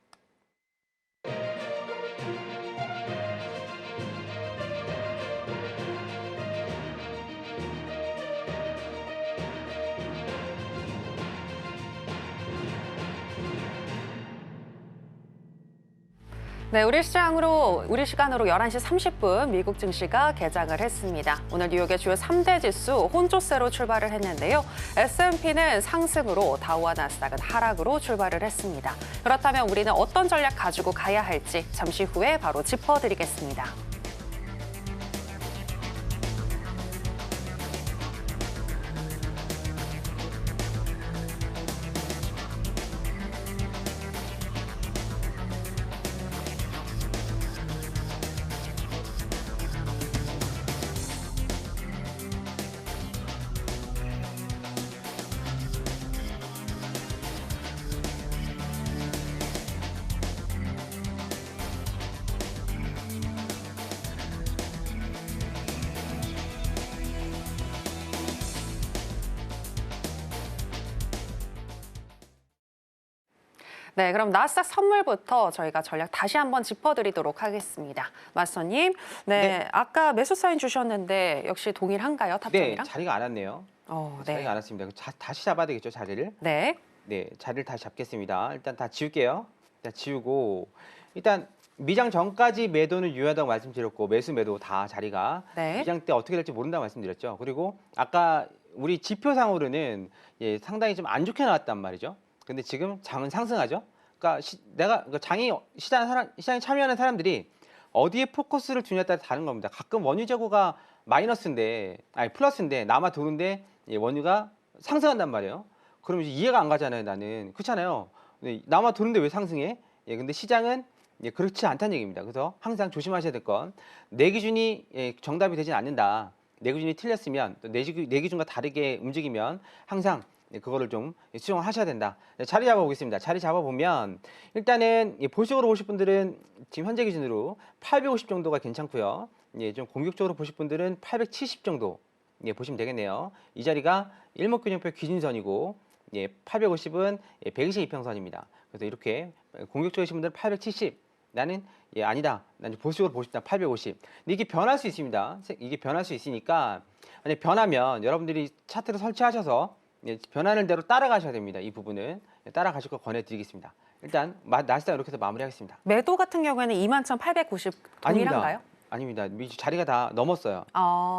네, 우리 시간으로 11시 30분 미국 증시가 개장을 했습니다. 오늘 뉴욕의 주요 3대 지수 혼조세로 출발을 했는데요. S&P는 상승으로 다우와 나스닥은 하락으로 출발을 했습니다. 그렇다면 우리는 어떤 전략 가지고 가야 할지 잠시 후에 바로 짚어드리겠습니다. 네, 그럼 나스닥 선물부터 저희가 전략 다시 한번 짚어드리도록 하겠습니다. 마스터님, 네, 아까 매수 사인 주셨는데 역시 동일한가요, 네, 탑점이랑? 자리가 안 왔네요. 네. 자리가 안 왔습니다. 다시 잡아야 되겠죠, 자리를. 네. 네, 자리를 다시 잡겠습니다. 일단 다 지울게요. 일단 지우고 일단 미장 전까지 매도는 유효하다고 말씀드렸고 매도 다 자리가 네. 미장 때 어떻게 될지 모른다고 말씀드렸죠. 그리고 아까 우리 지표상으로는 상당히 좀 안 좋게 나왔단 말이죠. 근데 지금 장은 상승하죠. 그러니까 시장에 참여하는 사람들이 어디에 포커스를 두냐에 따라 다른 겁니다. 가끔 원유 재고가 플러스인데 남아 도는데 원유가 상승한단 말이에요. 그럼 이제 이해가 안 가잖아요, 나는. 그렇잖아요. 남아 도는데 왜 상승해? 근데 시장은 그렇지 않다는 얘기입니다. 그래서 항상 조심하셔야 될 건 내 기준이 정답이 되진 않는다. 내 기준이 틀렸으면 또 내 기준과 다르게 움직이면 항상 그거를 좀 수정을 하셔야 된다. 자리 잡아보겠습니다. 자리 잡아보면 일단은 보식으로 보실 분들은 지금 현재 기준으로 850 정도가 괜찮고요. 좀 공격적으로 보실 분들은 870 정도 보시면 되겠네요. 이 자리가 일목균형표 기준선이고 850은 122평선입니다. 그래서 이렇게 공격적이신 분들은 870, 나는 아니다. 난 보수적으로 보고 싶다. 850. 근데 이게 변할 수 있습니다. 이게 변할 수 있으니까 만약 변하면 여러분들이 차트를 설치하셔서 변하는 대로 따라가셔야 됩니다. 이 부분은 따라가실 거 권해드리겠습니다. 일단 나스닥 이렇게 해서 마무리하겠습니다. 매도 같은 경우에는 21,890 동일한가요? 아닙니다. 자리가 다 넘었어요.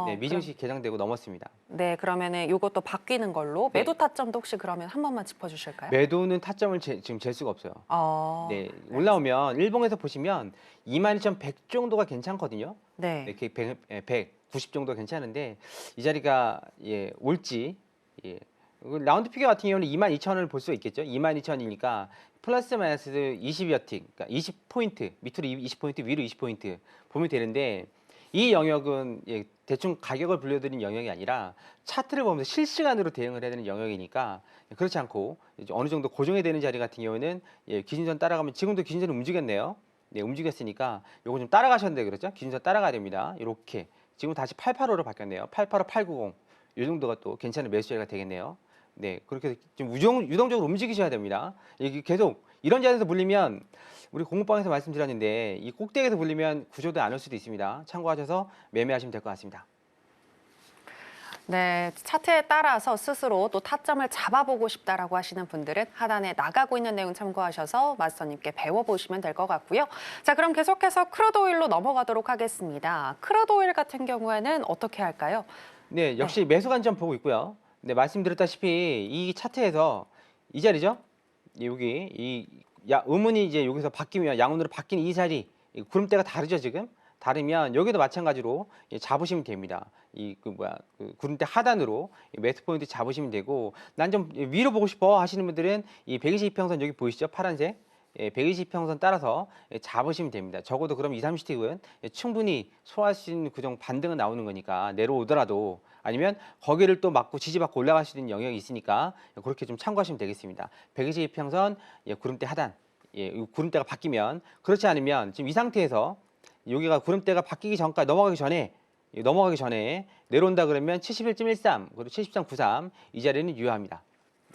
네, 미증시 개장되고 넘었습니다. 네, 그러면은 이것도 바뀌는 걸로 네. 매도 타점도 혹시 그러면 한 번만 짚어주실까요? 매도는 타점을 지금 잴 수가 없어요. 네, 올라오면 일봉에서 보시면 22,100 정도가 괜찮거든요. 네. 190 정도 괜찮은데 이 자리가 올지 라운드 피겨 같은 경우는 22,000원을 볼 수 있겠죠. 22,000이니까 플러스 마이너스 20여 틱, 그러니까 20포인트, 밑으로 20포인트, 위로 20포인트 보면 되는데 이 영역은 대충 가격을 불려드리는 영역이 아니라 차트를 보면서 실시간으로 대응을 해야 되는 영역이니까 그렇지 않고 이제 어느 정도 고정이 되는 자리 같은 경우에는 기준선 따라가면 지금도 기준선이 움직였네요. 네, 움직였으니까 요거 좀 따라가셨는데 그렇죠? 기준선 따라가야 됩니다. 이렇게 지금 다시 885로 바뀌었네요. 885, 890. 이 정도가 또 괜찮은 매수 자리가 되겠네요. 네, 그렇게 좀 유동적으로 움직이셔야 됩니다. 이게 계속 이런 자리에서 물리면 우리 공부방에서 말씀드렸는데 이 꼭대기에서 물리면 구조도 안 올 수도 있습니다. 참고하셔서 매매하시면 될 것 같습니다. 네, 차트에 따라서 스스로 또 타점을 잡아보고 싶다라고 하시는 분들은 하단에 나가고 있는 내용 참고하셔서 마스터님께 배워보시면 될 것 같고요. 자, 그럼 계속해서 크루드 오일로 넘어가도록 하겠습니다. 크루드 오일 같은 경우에는 어떻게 할까요? 네, 역시 매수 관점 보고 있고요. 네, 말씀드렸다시피 이 차트에서 이 자리죠? 여기 음운이 이제 여기서 바뀌면 양운으로 바뀐 이 자리, 이 구름대가 다르죠 지금? 다르면 여기도 마찬가지로 잡으시면 됩니다. 그 구름대 하단으로 매수 포인트 잡으시면 되고, 난 좀 위로 보고 싶어 하시는 분들은 이 120평선 여기 보이시죠? 파란색. 120평선 따라서 잡으시면 됩니다. 적어도 그럼 2, 30틱은 충분히 소화할 수 있는 구정 반등은 나오는 거니까 내려오더라도, 아니면 거기를 또 맞고 지지받고 올라갈 수 있는 영역이 있으니까 그렇게 좀 참고하시면 되겠습니다. 122평선 구름대 하단, 구름대가 바뀌면, 그렇지 않으면 지금 이 상태에서 여기가 구름대가 바뀌기 전까지 넘어가기 전에 내려온다 그러면 71.13 그리고 73.93 이 자리는 유효합니다.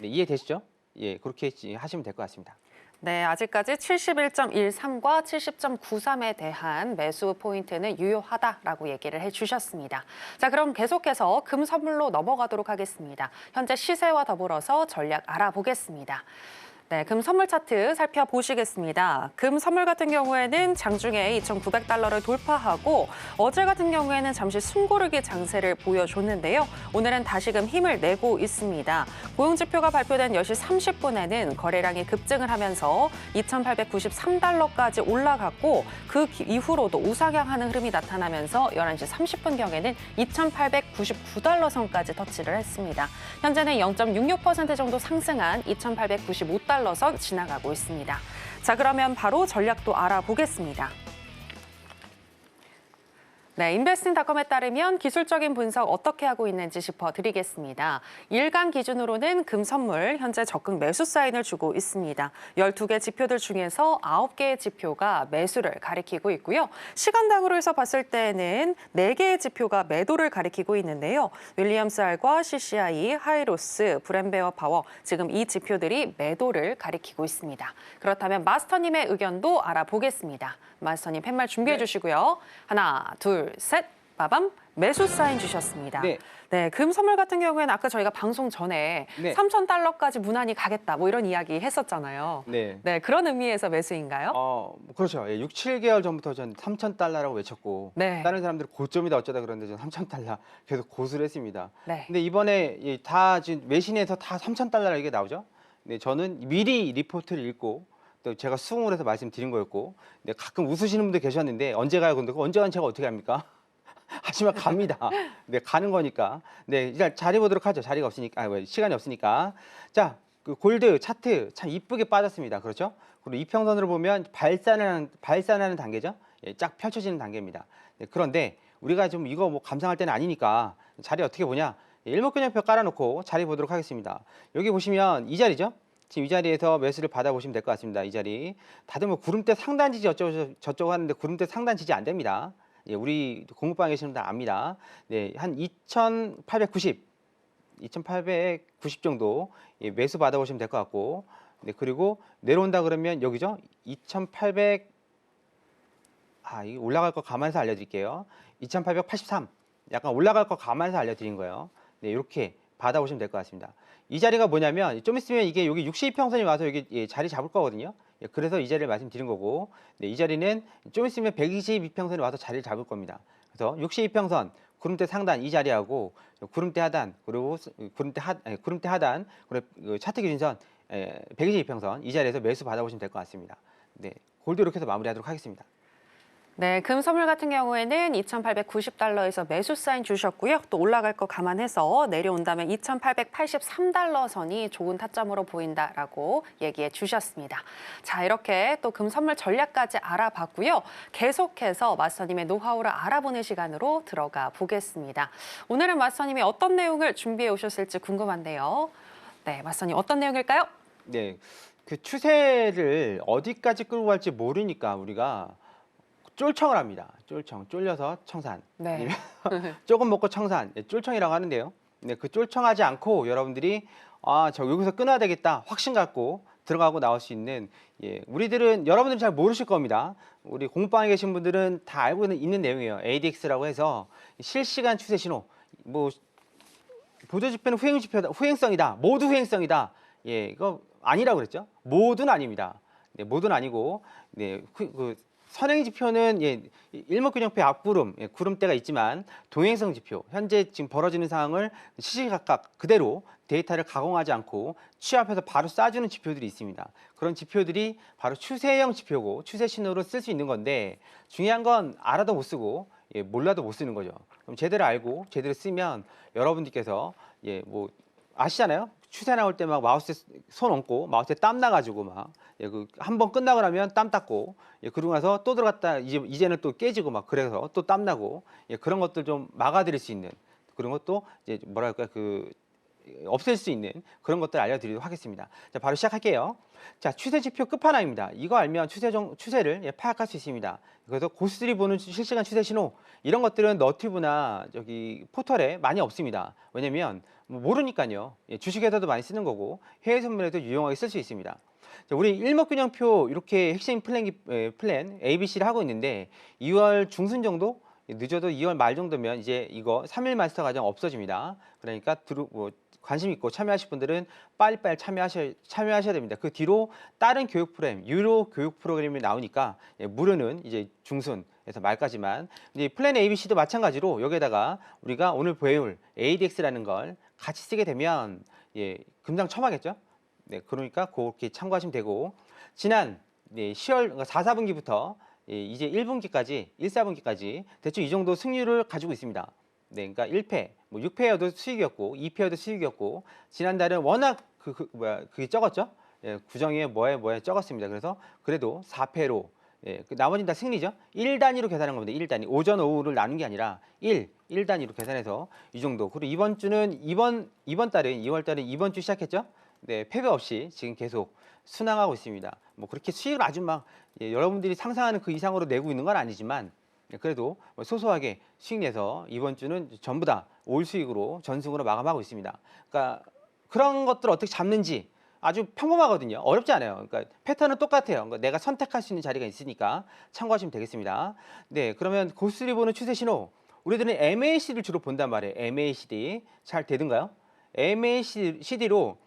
네, 이해되시죠? 예, 그렇게 하시면 될 것 같습니다. 네, 아직까지 71.13과 70.93에 대한 매수 포인트는 유효하다라고 얘기를 해주셨습니다. 자, 그럼 계속해서 금 선물로 넘어가도록 하겠습니다. 현재 시세와 더불어서 전략 알아보겠습니다. 네, 금 선물 차트 살펴보시겠습니다. 금 선물 같은 경우에는 장중에 2,900달러를 돌파하고 어제 같은 경우에는 잠시 숨고르기 장세를 보여줬는데요. 오늘은 다시금 힘을 내고 있습니다. 고용지표가 발표된 10시 30분에는 거래량이 급증을 하면서 2,893달러까지 올라갔고, 그 이후로도 우상향하는 흐름이 나타나면서 11시 30분경에는 2,899달러 선까지 터치를 했습니다. 현재는 0.66% 정도 상승한 2,895달러 선 지나가고 있습니다. 자, 그러면 바로 전략도 알아보겠습니다. 네, 인베스팅닷컴에 따르면 기술적인 분석 어떻게 하고 있는지 짚어드리겠습니다. 일간 기준으로는 금 선물 현재 적극 매수 사인을 주고 있습니다. 12개 지표들 중에서 9개의 지표가 매수를 가리키고 있고요. 시간당으로 해서 봤을 때는 4개의 지표가 매도를 가리키고 있는데요. 윌리엄스알과 CCI, 하이로스, 브랜베어 파워, 지금 이 지표들이 매도를 가리키고 있습니다. 그렇다면 마스터님의 의견도 알아보겠습니다. 마스터님 팻말 준비해 주시고요. 하나, 둘, 셋, 빠밤. 매수 사인 주셨습니다. 네. 네, 금 선물 같은 경우에는 아까 저희가 방송 전에 네. 3,000달러까지 무난히 가겠다 뭐 이런 이야기 했었잖아요. 네. 네, 그런 의미에서 매수인가요? 그렇죠. 6, 7개월 전부터 전 3,000달러라고 외쳤고, 네. 다른 사람들은 고점이다 어쩌다 그러는데 저는 3,000달러 계속 고수를 했습니다. 네. 근데 이번에 다 지금 외신에서 다 3,000달러 이게 나오죠. 네, 저는 미리 리포트를 읽고 또 제가 수긍을 해서 말씀드린 거였고, 네, 가끔 웃으시는 분들 계셨는데 언제 가요? 근데 언제 간 제가 어떻게 합니까? 하지만 갑니다. 네, 가는 거니까. 네, 일단 자리 보도록 하죠. 자리가 없으니까, 시간이 없으니까. 자, 그 골드 차트 참 이쁘게 빠졌습니다. 그렇죠? 그리고 이평선으로 보면 발산하는 단계죠. 쫙 펼쳐지는 단계입니다. 네, 그런데 우리가 좀 이거 뭐 감상할 때는 아니니까 자리 어떻게 보냐? 일목균형표 깔아놓고 자리 보도록 하겠습니다. 여기 보시면 이 자리죠. 지금 이 자리에서 매수를 받아보시면 될 것 같습니다. 이 자리. 다들 뭐 구름대 상단 지지 저쩌고 하는데 구름대 상단 지지 안 됩니다. 예, 우리 공부방에 계시는 분들 압니다. 네, 한 2,890 정도 매수 받아보시면 될 것 같고, 네, 그리고 내려온다 그러면 여기죠. 2,800 이거 올라갈 거 감안해서 알려드릴게요. 2,883 약간 올라갈 거 감안해서 알려드린 거예요. 네, 이렇게 받아보시면 될 것 같습니다. 이 자리가 뭐냐면 좀 있으면 이게 여기 62평선이 와서 여기 자리 잡을 거거든요. 그래서 이 자리를 말씀드린 거고, 네, 이 자리는 좀 있으면 122평선이 와서 자리를 잡을 겁니다. 그래서 62평선 구름대 상단 이 자리하고 구름대 하단, 그리고 구름대 하단, 그리고 차트 기준선 122평선 이 자리에서 매수 받아보시면 될 것 같습니다. 네, 골드 이렇게 해서 마무리하도록 하겠습니다. 네, 금 선물 같은 경우에는 2,890달러에서 매수 사인 주셨고요. 또 올라갈 거 감안해서 내려온다면 2,883달러 선이 좋은 타점으로 보인다라고 얘기해 주셨습니다. 자, 이렇게 또 금 선물 전략까지 알아봤고요. 계속해서 마스터님의 노하우를 알아보는 시간으로 들어가 보겠습니다. 오늘은 마스터님이 어떤 내용을 준비해 오셨을지 궁금한데요. 네, 마스터님 어떤 내용일까요? 네, 그 추세를 어디까지 끌고 갈지 모르니까 우리가 쫄청을 합니다. 쫄청, 쫄려서 청산. 네. 아니면 조금 먹고 청산, 쫄청이라고 하는데요. 네, 그 쫄청하지 않고 여러분들이 저 여기서 끊어야 되겠다 확신 갖고 들어가고 나올 수 있는, 우리들은 여러분들은 잘 모르실 겁니다. 우리 공부방에 계신 분들은 다 알고 있는 내용이에요. ADX라고 해서 실시간 추세 신호, 뭐 보조 지표는 후행성이다. 모두 후행성이다. 이거 아니라고 그랬죠? 모두는 아닙니다. 네, 모두는 아니고, 네, 선행 지표는 일목균형표 앞구름, 구름대가 있지만 동행성 지표, 현재 지금 벌어지는 상황을 시시각각 그대로 데이터를 가공하지 않고 취합해서 바로 쏴주는 지표들이 있습니다. 그런 지표들이 바로 추세형 지표고 추세 신호로 쓸 수 있는 건데, 중요한 건 알아도 못 쓰고 몰라도 못 쓰는 거죠. 그럼 제대로 알고 제대로 쓰면 여러분들께서 뭐 아시잖아요. 추세 나올 때 막 마우스에 손 얹고 마우스에 땀 나가지고 막 한 번 끝나고 나면 땀 닦고, 그러고 나서 또 들어갔다 이제는 또 깨지고 막 그래서 또 땀 나고, 그런 것들 좀 막아드릴 수 있는 그런 것도 이제 뭐랄까 없앨 수 있는 그런 것들 알려드리도록 하겠습니다. 자, 바로 시작할게요. 자, 추세 지표 끝판왕입니다. 이거 알면 추세를 파악할 수 있습니다. 그래서 고수들이 보는 실시간 추세 신호, 이런 것들은 너튜브나 저기 포털에 많이 없습니다. 왜냐면 모르니까요. 주식에서도 많이 쓰는 거고 해외 선물에도 유용하게 쓸 수 있습니다. 자, 우리 일목균형표 이렇게 핵심 플랜 ABC를 하고 있는데 2월 중순 정도, 늦어도 2월 말 정도면 이제 이거 3일 마스터 과정 없어집니다. 그러니까 관심 있고 참여하실 분들은 빨리빨리 참여하셔야 됩니다. 그 뒤로 다른 교육 프로그램, 유료 교육 프로그램이 나오니까 무료는 이제 중순에서 말까지만. 이제 플랜 ABC도 마찬가지로 여기에다가 우리가 오늘 배울 ADX라는 걸 같이 쓰게 되면 금상첨화겠죠. 네, 그러니까 그렇게 참고하시면 되고, 지난 10월 4, 4분기부터 이제 1분기까지 1, 4분기까지 대충 이 정도 승률을 가지고 있습니다. 네, 그러니까 1패, 뭐 6패여도 수익이었고 2패여도 수익이었고, 지난달은 워낙 그게 적었죠. 구정에 뭐에 적었습니다. 그래서 그래도 4패로, 나머지는 다 승리죠. 1단위로 계산한 겁니다. 1단위. 오전 오후를 나눈 게 아니라 1단위로 계산해서 이 정도. 그리고 이번 주는 이번 달은 2월 달은 이번 주 시작했죠. 네, 패배 없이 지금 계속 순항하고 있습니다. 뭐 그렇게 수익을 아주 막 여러분들이 상상하는 그 이상으로 내고 있는 건 아니지만, 그래도 소소하게 수익 내서 이번 주는 전부 다 올 수익으로 전승으로 마감하고 있습니다. 그러니까 그런 것들을 어떻게 잡는지 아주 평범하거든요. 어렵지 않아요. 그러니까 패턴은 똑같아요. 그러니까 내가 선택할 수 있는 자리가 있으니까 참고하시면 되겠습니다. 네, 그러면 고스란히 보는 추세 신호, 우리들은 MACD를 주로 본단 말이에요. MACD 잘 되든가요? MACD로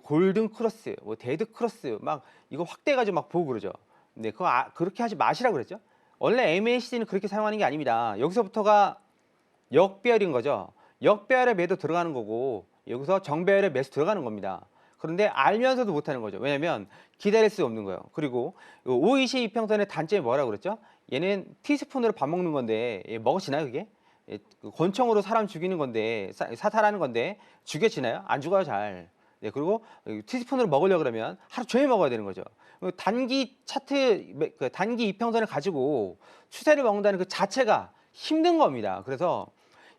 골든 크로스, 뭐 데드 크로스 막 이거 확대해가지고 막 보고 그러죠. 네, 그거 그렇게 하지 마시라고 그랬죠. 원래 MACD는 그렇게 사용하는 게 아닙니다. 여기서부터가 역배열인 거죠. 역배열에 매도 들어가는 거고 여기서 정배열에 매수 들어가는 겁니다. 그런데 알면서도 못하는 거죠. 왜냐하면 기다릴 수 없는 거예요. 그리고 520 이평선의 단점이 뭐라고 그랬죠? 얘는 티스푼으로 밥 먹는 건데 먹어지나요 그게? 권총으로 사람 죽이는 건데 사살하는 건데 죽여지나요? 안 죽어요 잘. 네, 그리고 티스푼으로 먹으려고 그러면 하루 종일 먹어야 되는 거죠. 단기 차트, 단기 이평선을 가지고 추세를 먹는다는 그 자체가 힘든 겁니다. 그래서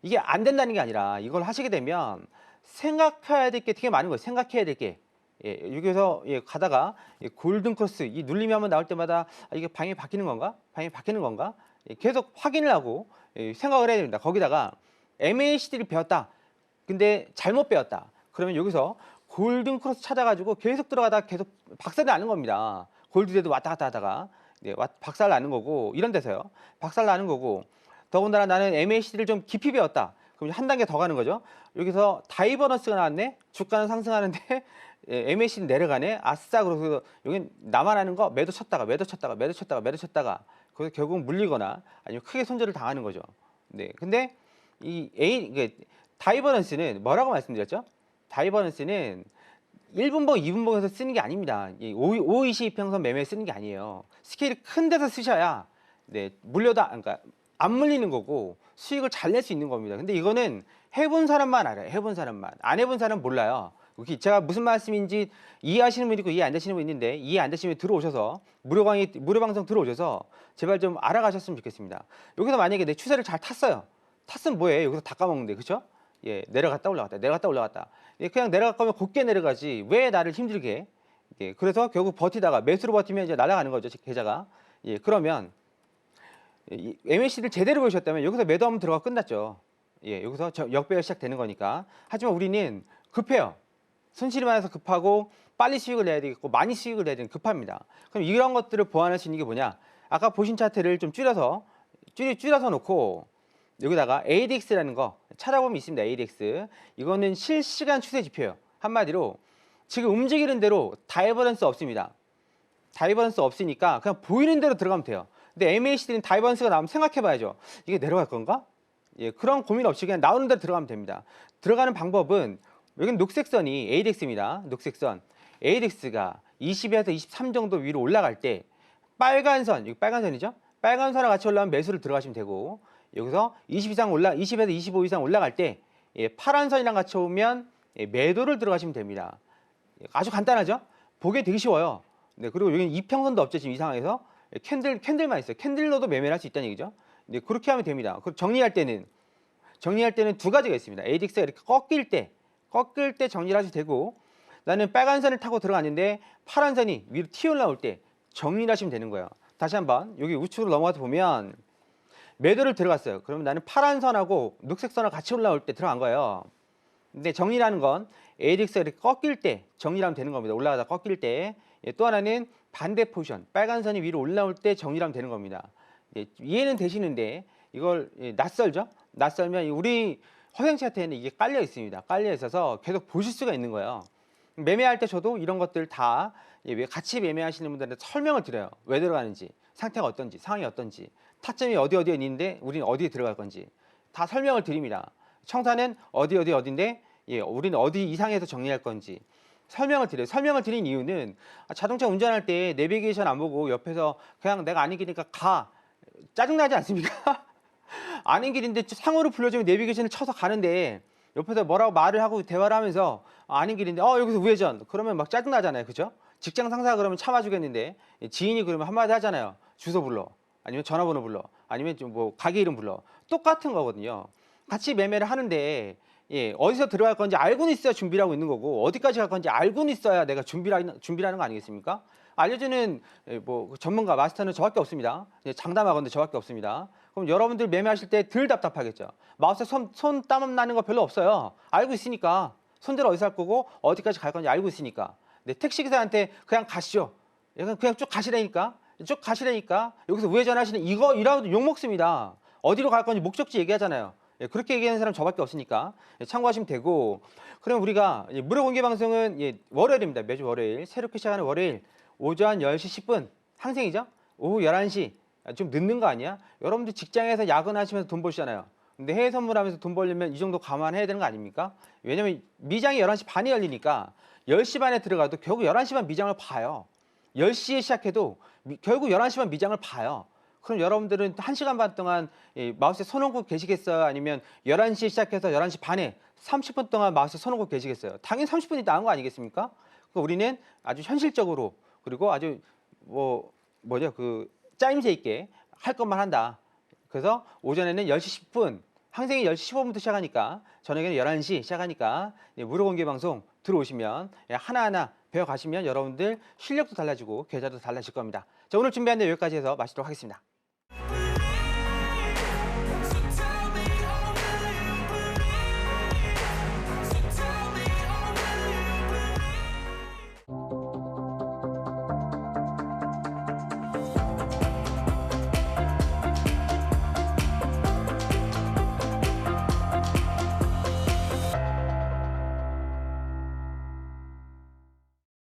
이게 안 된다는 게 아니라 이걸 하시게 되면 생각해야 될 게 되게 많은 거예요. 생각해야 될 게. 여기서 가다가 골든 크로스 이 눌림이 한번 나올 때마다 이게 방향이 바뀌는 건가? 방향이 바뀌는 건가? 계속 확인을 하고 생각을 해야 됩니다. 거기다가 MACD를 배웠다. 근데 잘못 배웠다. 그러면 여기서 골든 크로스 찾아가지고 계속 들어가다가 계속 박살 나는 겁니다. 골드에도 왔다 갔다 하다가 박살 나는 거고, 이런 데서요. 박살 나는 거고, 더군다나 나는 MACD를 좀 깊이 배웠다. 그럼 한 단계 더 가는 거죠. 여기서 다이버넌스가 나왔네. 주가는 상승하는데 MACD 내려가네. 아싸. 그래서 여긴 나만 하는 거 매도 쳤다가 매도 쳤다가 매도 쳤다가 매도 쳤다가 그래서 결국 물리거나 아니면 크게 손절을 당하는 거죠. 네. 근데 다이버넌스는 뭐라고 말씀드렸죠? 다이버넌스는 1분봉, 2분봉에서 쓰는 게 아닙니다. 520 이평선 매매에 쓰는 게 아니에요. 스케일이 큰 데서 쓰셔야 네, 그러니까 안 물리는 거고 수익을 잘 낼 수 있는 겁니다. 근데 이거는 해본 사람만 알아요. 해본 사람만. 안 해본 사람은 몰라요. 제가 무슨 말씀인지 이해하시는 분 있고 이해 안 되시는 분 있는데 이해 안 되시면 들어오셔서 무료 방송 들어오셔서 제발 좀 알아가셨으면 좋겠습니다. 여기서 만약에 내 추세를 잘 탔어요. 탔으면 뭐해? 여기서 다 까먹는데, 그렇죠? 예, 내려갔다 올라갔다, 내려갔다 올라갔다. 예, 그냥 내려갈 거면 곧게 내려가지 왜 나를 힘들게 해? 예, 그래서 결국 버티다가 매수로 버티면 이제 날아가는 거죠, 계좌가. 예, 그러면 MAC를 제대로 보셨다면 여기서 매도 한번 들어가 끝났죠. 예, 여기서 역배가 시작되는 거니까. 하지만 우리는 급해요. 손실이 많아서 급하고 빨리 수익을 내야 되겠고 많이 수익을 내야 되는 급합니다. 그럼 이런 것들을 보완할 수 있는 게 뭐냐? 아까 보신 차트를 좀 줄여서 놓고 여기다가 ADX라는 거 찾아보면 있습니다. ADX. 이거는 실시간 추세 지표예요. 한마디로 지금 움직이는 대로 다이버런스 없습니다. 다이버런스 없으니까 그냥 보이는 대로 들어가면 돼요. 근데 MACD는 다이버런스가 나오면 생각해 봐야죠. 이게 내려갈 건가? 예, 그런 고민 없이 그냥 나오는 대로 들어가면 됩니다. 들어가는 방법은 여기는 녹색선이 ADX입니다. 녹색선. ADX가 20에서 23 정도 위로 올라갈 때 빨간 선, 이거 빨간 선이죠? 빨간 선과 같이 올라오면 매수를 들어가시면 되고 여기서 20에서 25 이상 올라갈 때 파란 선이랑 같이 오면 매도를 들어가시면 됩니다. 아주 간단하죠? 보기 되게 쉬워요. 네, 그리고 여기는 이평선도 없죠. 지금 이 상황에서 캔들만 있어요. 캔들로도 매매를 할 수 있다는 얘기죠. 네, 그렇게 하면 됩니다. 정리할 때는 두 가지가 있습니다. ADX가 이렇게 꺾일 때 정리를 하셔도 되고 나는 빨간 선을 타고 들어갔는데 파란 선이 위로 튀어 올라올 때 정리를 하시면 되는 거예요. 다시 한번 여기 우측으로 넘어가서 보면 매도를 들어갔어요. 그러면 나는 파란 선하고 녹색 선을 같이 올라올 때 들어간 거예요. 근데 정리라는 건 ADX가 이렇게 꺾일 때 정리를 하면 되는 겁니다. 올라가다 꺾일 때. 또 하나는 반대 포지션, 빨간 선이 위로 올라올 때 정리를 하면 되는 겁니다. 이해는 되시는데 이걸 낯설죠? 낯설면 우리 허생 차트에는 이게 깔려 있습니다. 깔려 있어서 계속 보실 수가 있는 거예요. 매매할 때 저도 이런 것들 다 같이 매매하시는 분들한테 설명을 드려요. 왜 들어가는지, 상태가 어떤지, 상황이 어떤지, 타점이 어디에 있는데 우리는 어디에 들어갈 건지 다 설명을 드립니다. 청사는 어디인데 우리는 어디 이상에서 정리할 건지 설명을 드려요. 설명을 드린 이유는 자동차 운전할 때 내비게이션 안 보고 옆에서 그냥 내가 아는 길이니까 가. 짜증나지 않습니까? 아는 길인데 상호를 불러주면 내비게이션을 쳐서 가는데 옆에서 뭐라고 말을 하고 대화를 하면서 아는 길인데 여기서 우회전 그러면 막 짜증나잖아요. 그죠? 직장 상사가 그러면 참아주겠는데 지인이 그러면 한마디 하잖아요. 주소 불러 아니면 전화번호 불러 아니면 좀 뭐 가게 이름 불러 똑같은 거거든요. 같이 매매를 하는데 어디서 들어갈 건지 알고는 있어야 준비를 하고 있는 거고 어디까지 갈 건지 알고는 있어야 내가 준비를 하는 거 아니겠습니까? 알려주는 뭐 전문가 마스터는 저밖에 없습니다. 장담하건대 저밖에 없습니다. 그럼 여러분들 매매하실 때 덜 답답하겠죠. 마우스에 손 땀 나는 거 별로 없어요. 알고 있으니까 손들 어디서 할 거고 어디까지 갈 건지 알고 있으니까. 택시기사한테 그냥 가시죠. 그냥 쭉 가시라니까. 여기서 우회전하시는 이라도 욕 먹습니다. 어디로 갈 건지 목적지 얘기하잖아요. 그렇게 얘기하는 사람 저밖에 없으니까 참고하시면 되고. 그럼 우리가 무료 공개 방송은 월요일입니다. 매주 월요일 새롭게 시작하는 월요일 오전 10시 10분 항생이죠. 오후 11시 좀 늦는 거 아니야? 여러분들 직장에서 야근하시면서 돈 버시잖아요. 근데 해외 선물하면서 돈 벌려면 이 정도 감안해야 되는 거 아닙니까? 왜냐면 미장이 11시 반에 열리니까 10시 반에 들어가도 결국 11시 반 미장을 봐요. 10시에 시작해도 결국 11시 반 미장을 봐요. 그럼 여러분들은 1시간 반 동안 마우스에 손 얹고 계시겠어요? 아니면 11시에 시작해서 11시 반에 30분 동안 마우스에 손 얹고 계시겠어요? 당연히 30분이 나은 거 아니겠습니까? 그러니까 우리는 아주 현실적으로 그리고 아주 짜임새 있게 할 것만 한다. 그래서 오전에는 10시 10분, 항생이 10시 15분부터 시작하니까 저녁에는 11시 시작하니까 무료 공개 방송 들어오시면 하나하나 배워가시면 여러분들 실력도 달라지고 계좌도 달라질 겁니다. 자, 오늘 준비한 내용 여기까지 해서 마치도록 하겠습니다.